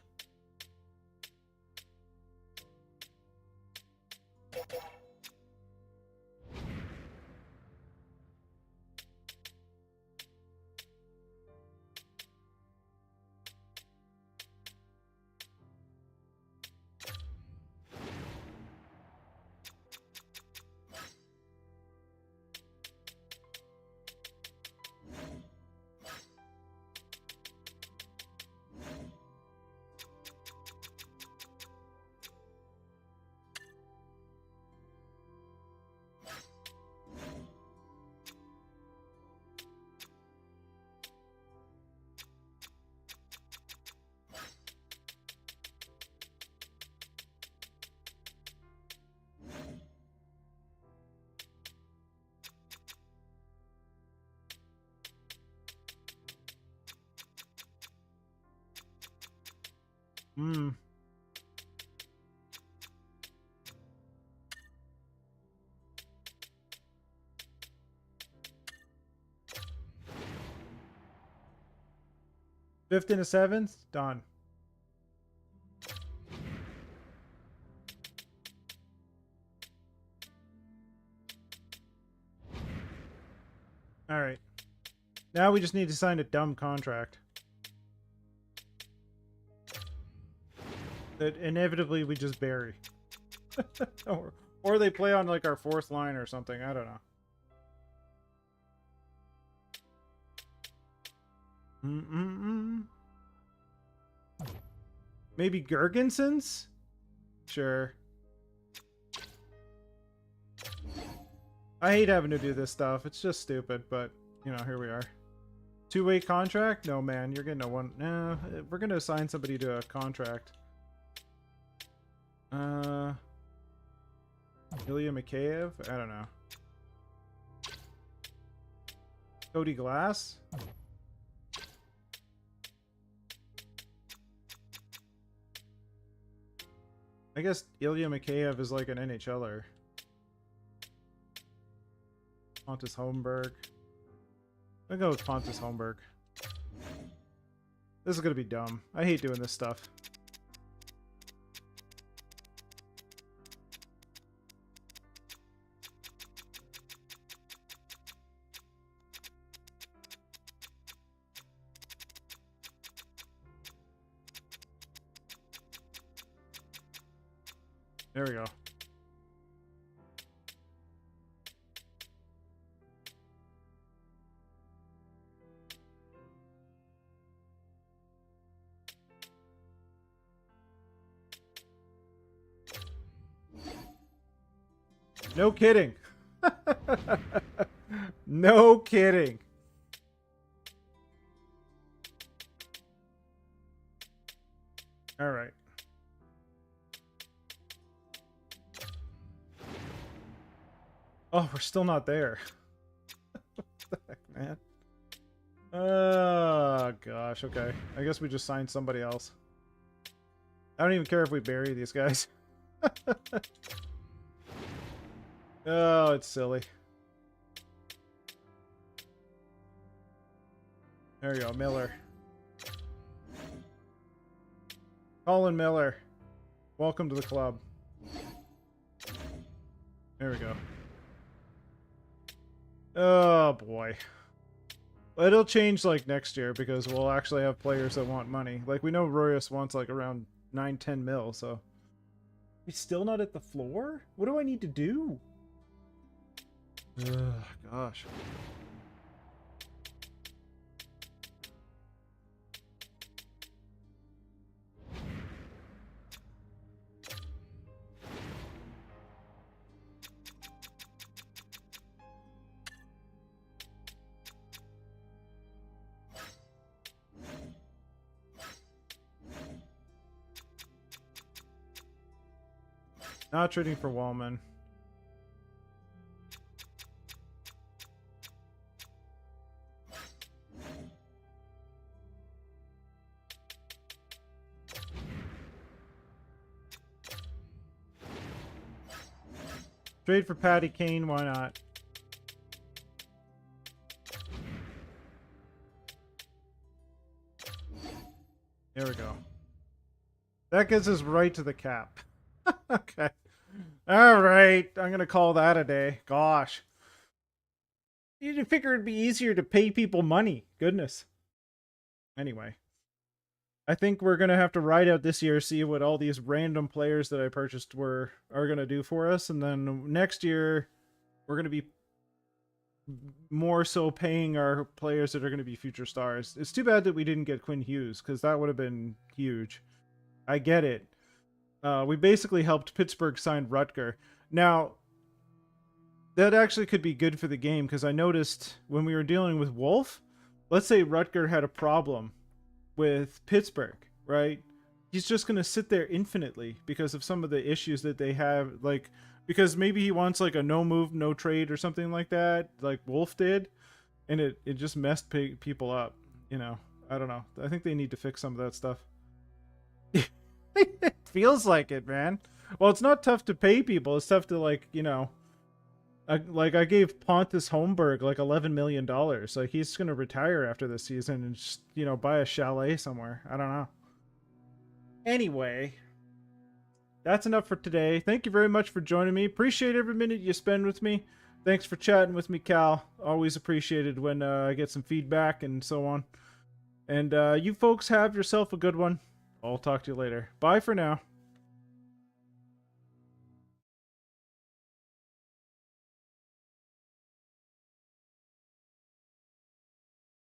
5th and a 7th? Done. Alright. Now we just need to sign a dumb contract. That inevitably we just bury. Or they play on like our 4th line or something. I don't know. Maybe Gergensons? Sure. I hate having to do this stuff. It's just stupid, but, you know, here we are. 2-way contract? No, man, you're getting a one... No, we're gonna assign somebody to a contract. Ilya Mikheyev? I don't know. Cody Glass? I guess Ilya Mikheyev is like an NHLer. Pontus Holmberg. I'll go with Pontus Holmberg. This is gonna be dumb. I hate doing this stuff. There we go. No kidding. No kidding. All right. Oh, we're still not there. What the heck, man? Oh, gosh. Okay. I guess we just signed somebody else. I don't even care if we bury these guys. Oh, it's silly. There we go, Miller. Colin Miller. Welcome to the club. There we go. Oh, boy. It'll change, like, next year, because we'll actually have players that want money. Like, we know Rorius wants, like, around 9-10 mil, so... He's still not at the floor? What do I need to do? Ugh, gosh. Not trading for Wallman. Trade for Patty Kane, why not? There we go. That gets us right to the cap. Okay. Alright, I'm gonna call that a day. Gosh. You'd figure it'd be easier to pay people money. Goodness. Anyway. I think we're gonna have to ride out this year, see what all these random players that I purchased are gonna do for us, and then next year we're gonna be more so paying our players that are gonna be future stars. It's too bad that we didn't get Quinn Hughes, because that would have been huge. I get it. We basically helped Pittsburgh sign Rutger. Now, that actually could be good for the game, because I noticed when we were dealing with Wolf, let's say Rutger had a problem with Pittsburgh, right? He's just going to sit there infinitely because of some of the issues that they have, like, because maybe he wants like a no move, no trade or something like that, like Wolf did, and it just messed people up, you know. I don't know. I think they need to fix some of that stuff. It feels like it, man. Well, it's not tough to pay people. It's tough to, like, you know, I gave Pontus Holmberg like $11 million. Like he's gonna retire after this season and just, you know, buy a chalet somewhere. I don't know. Anyway, that's enough for today. Thank you very much for joining me. Appreciate every minute you spend with me. Thanks for chatting with me, Cal. Always appreciated when I get some feedback and so on. And you folks have yourself a good one. I'll talk to you later. Bye for now.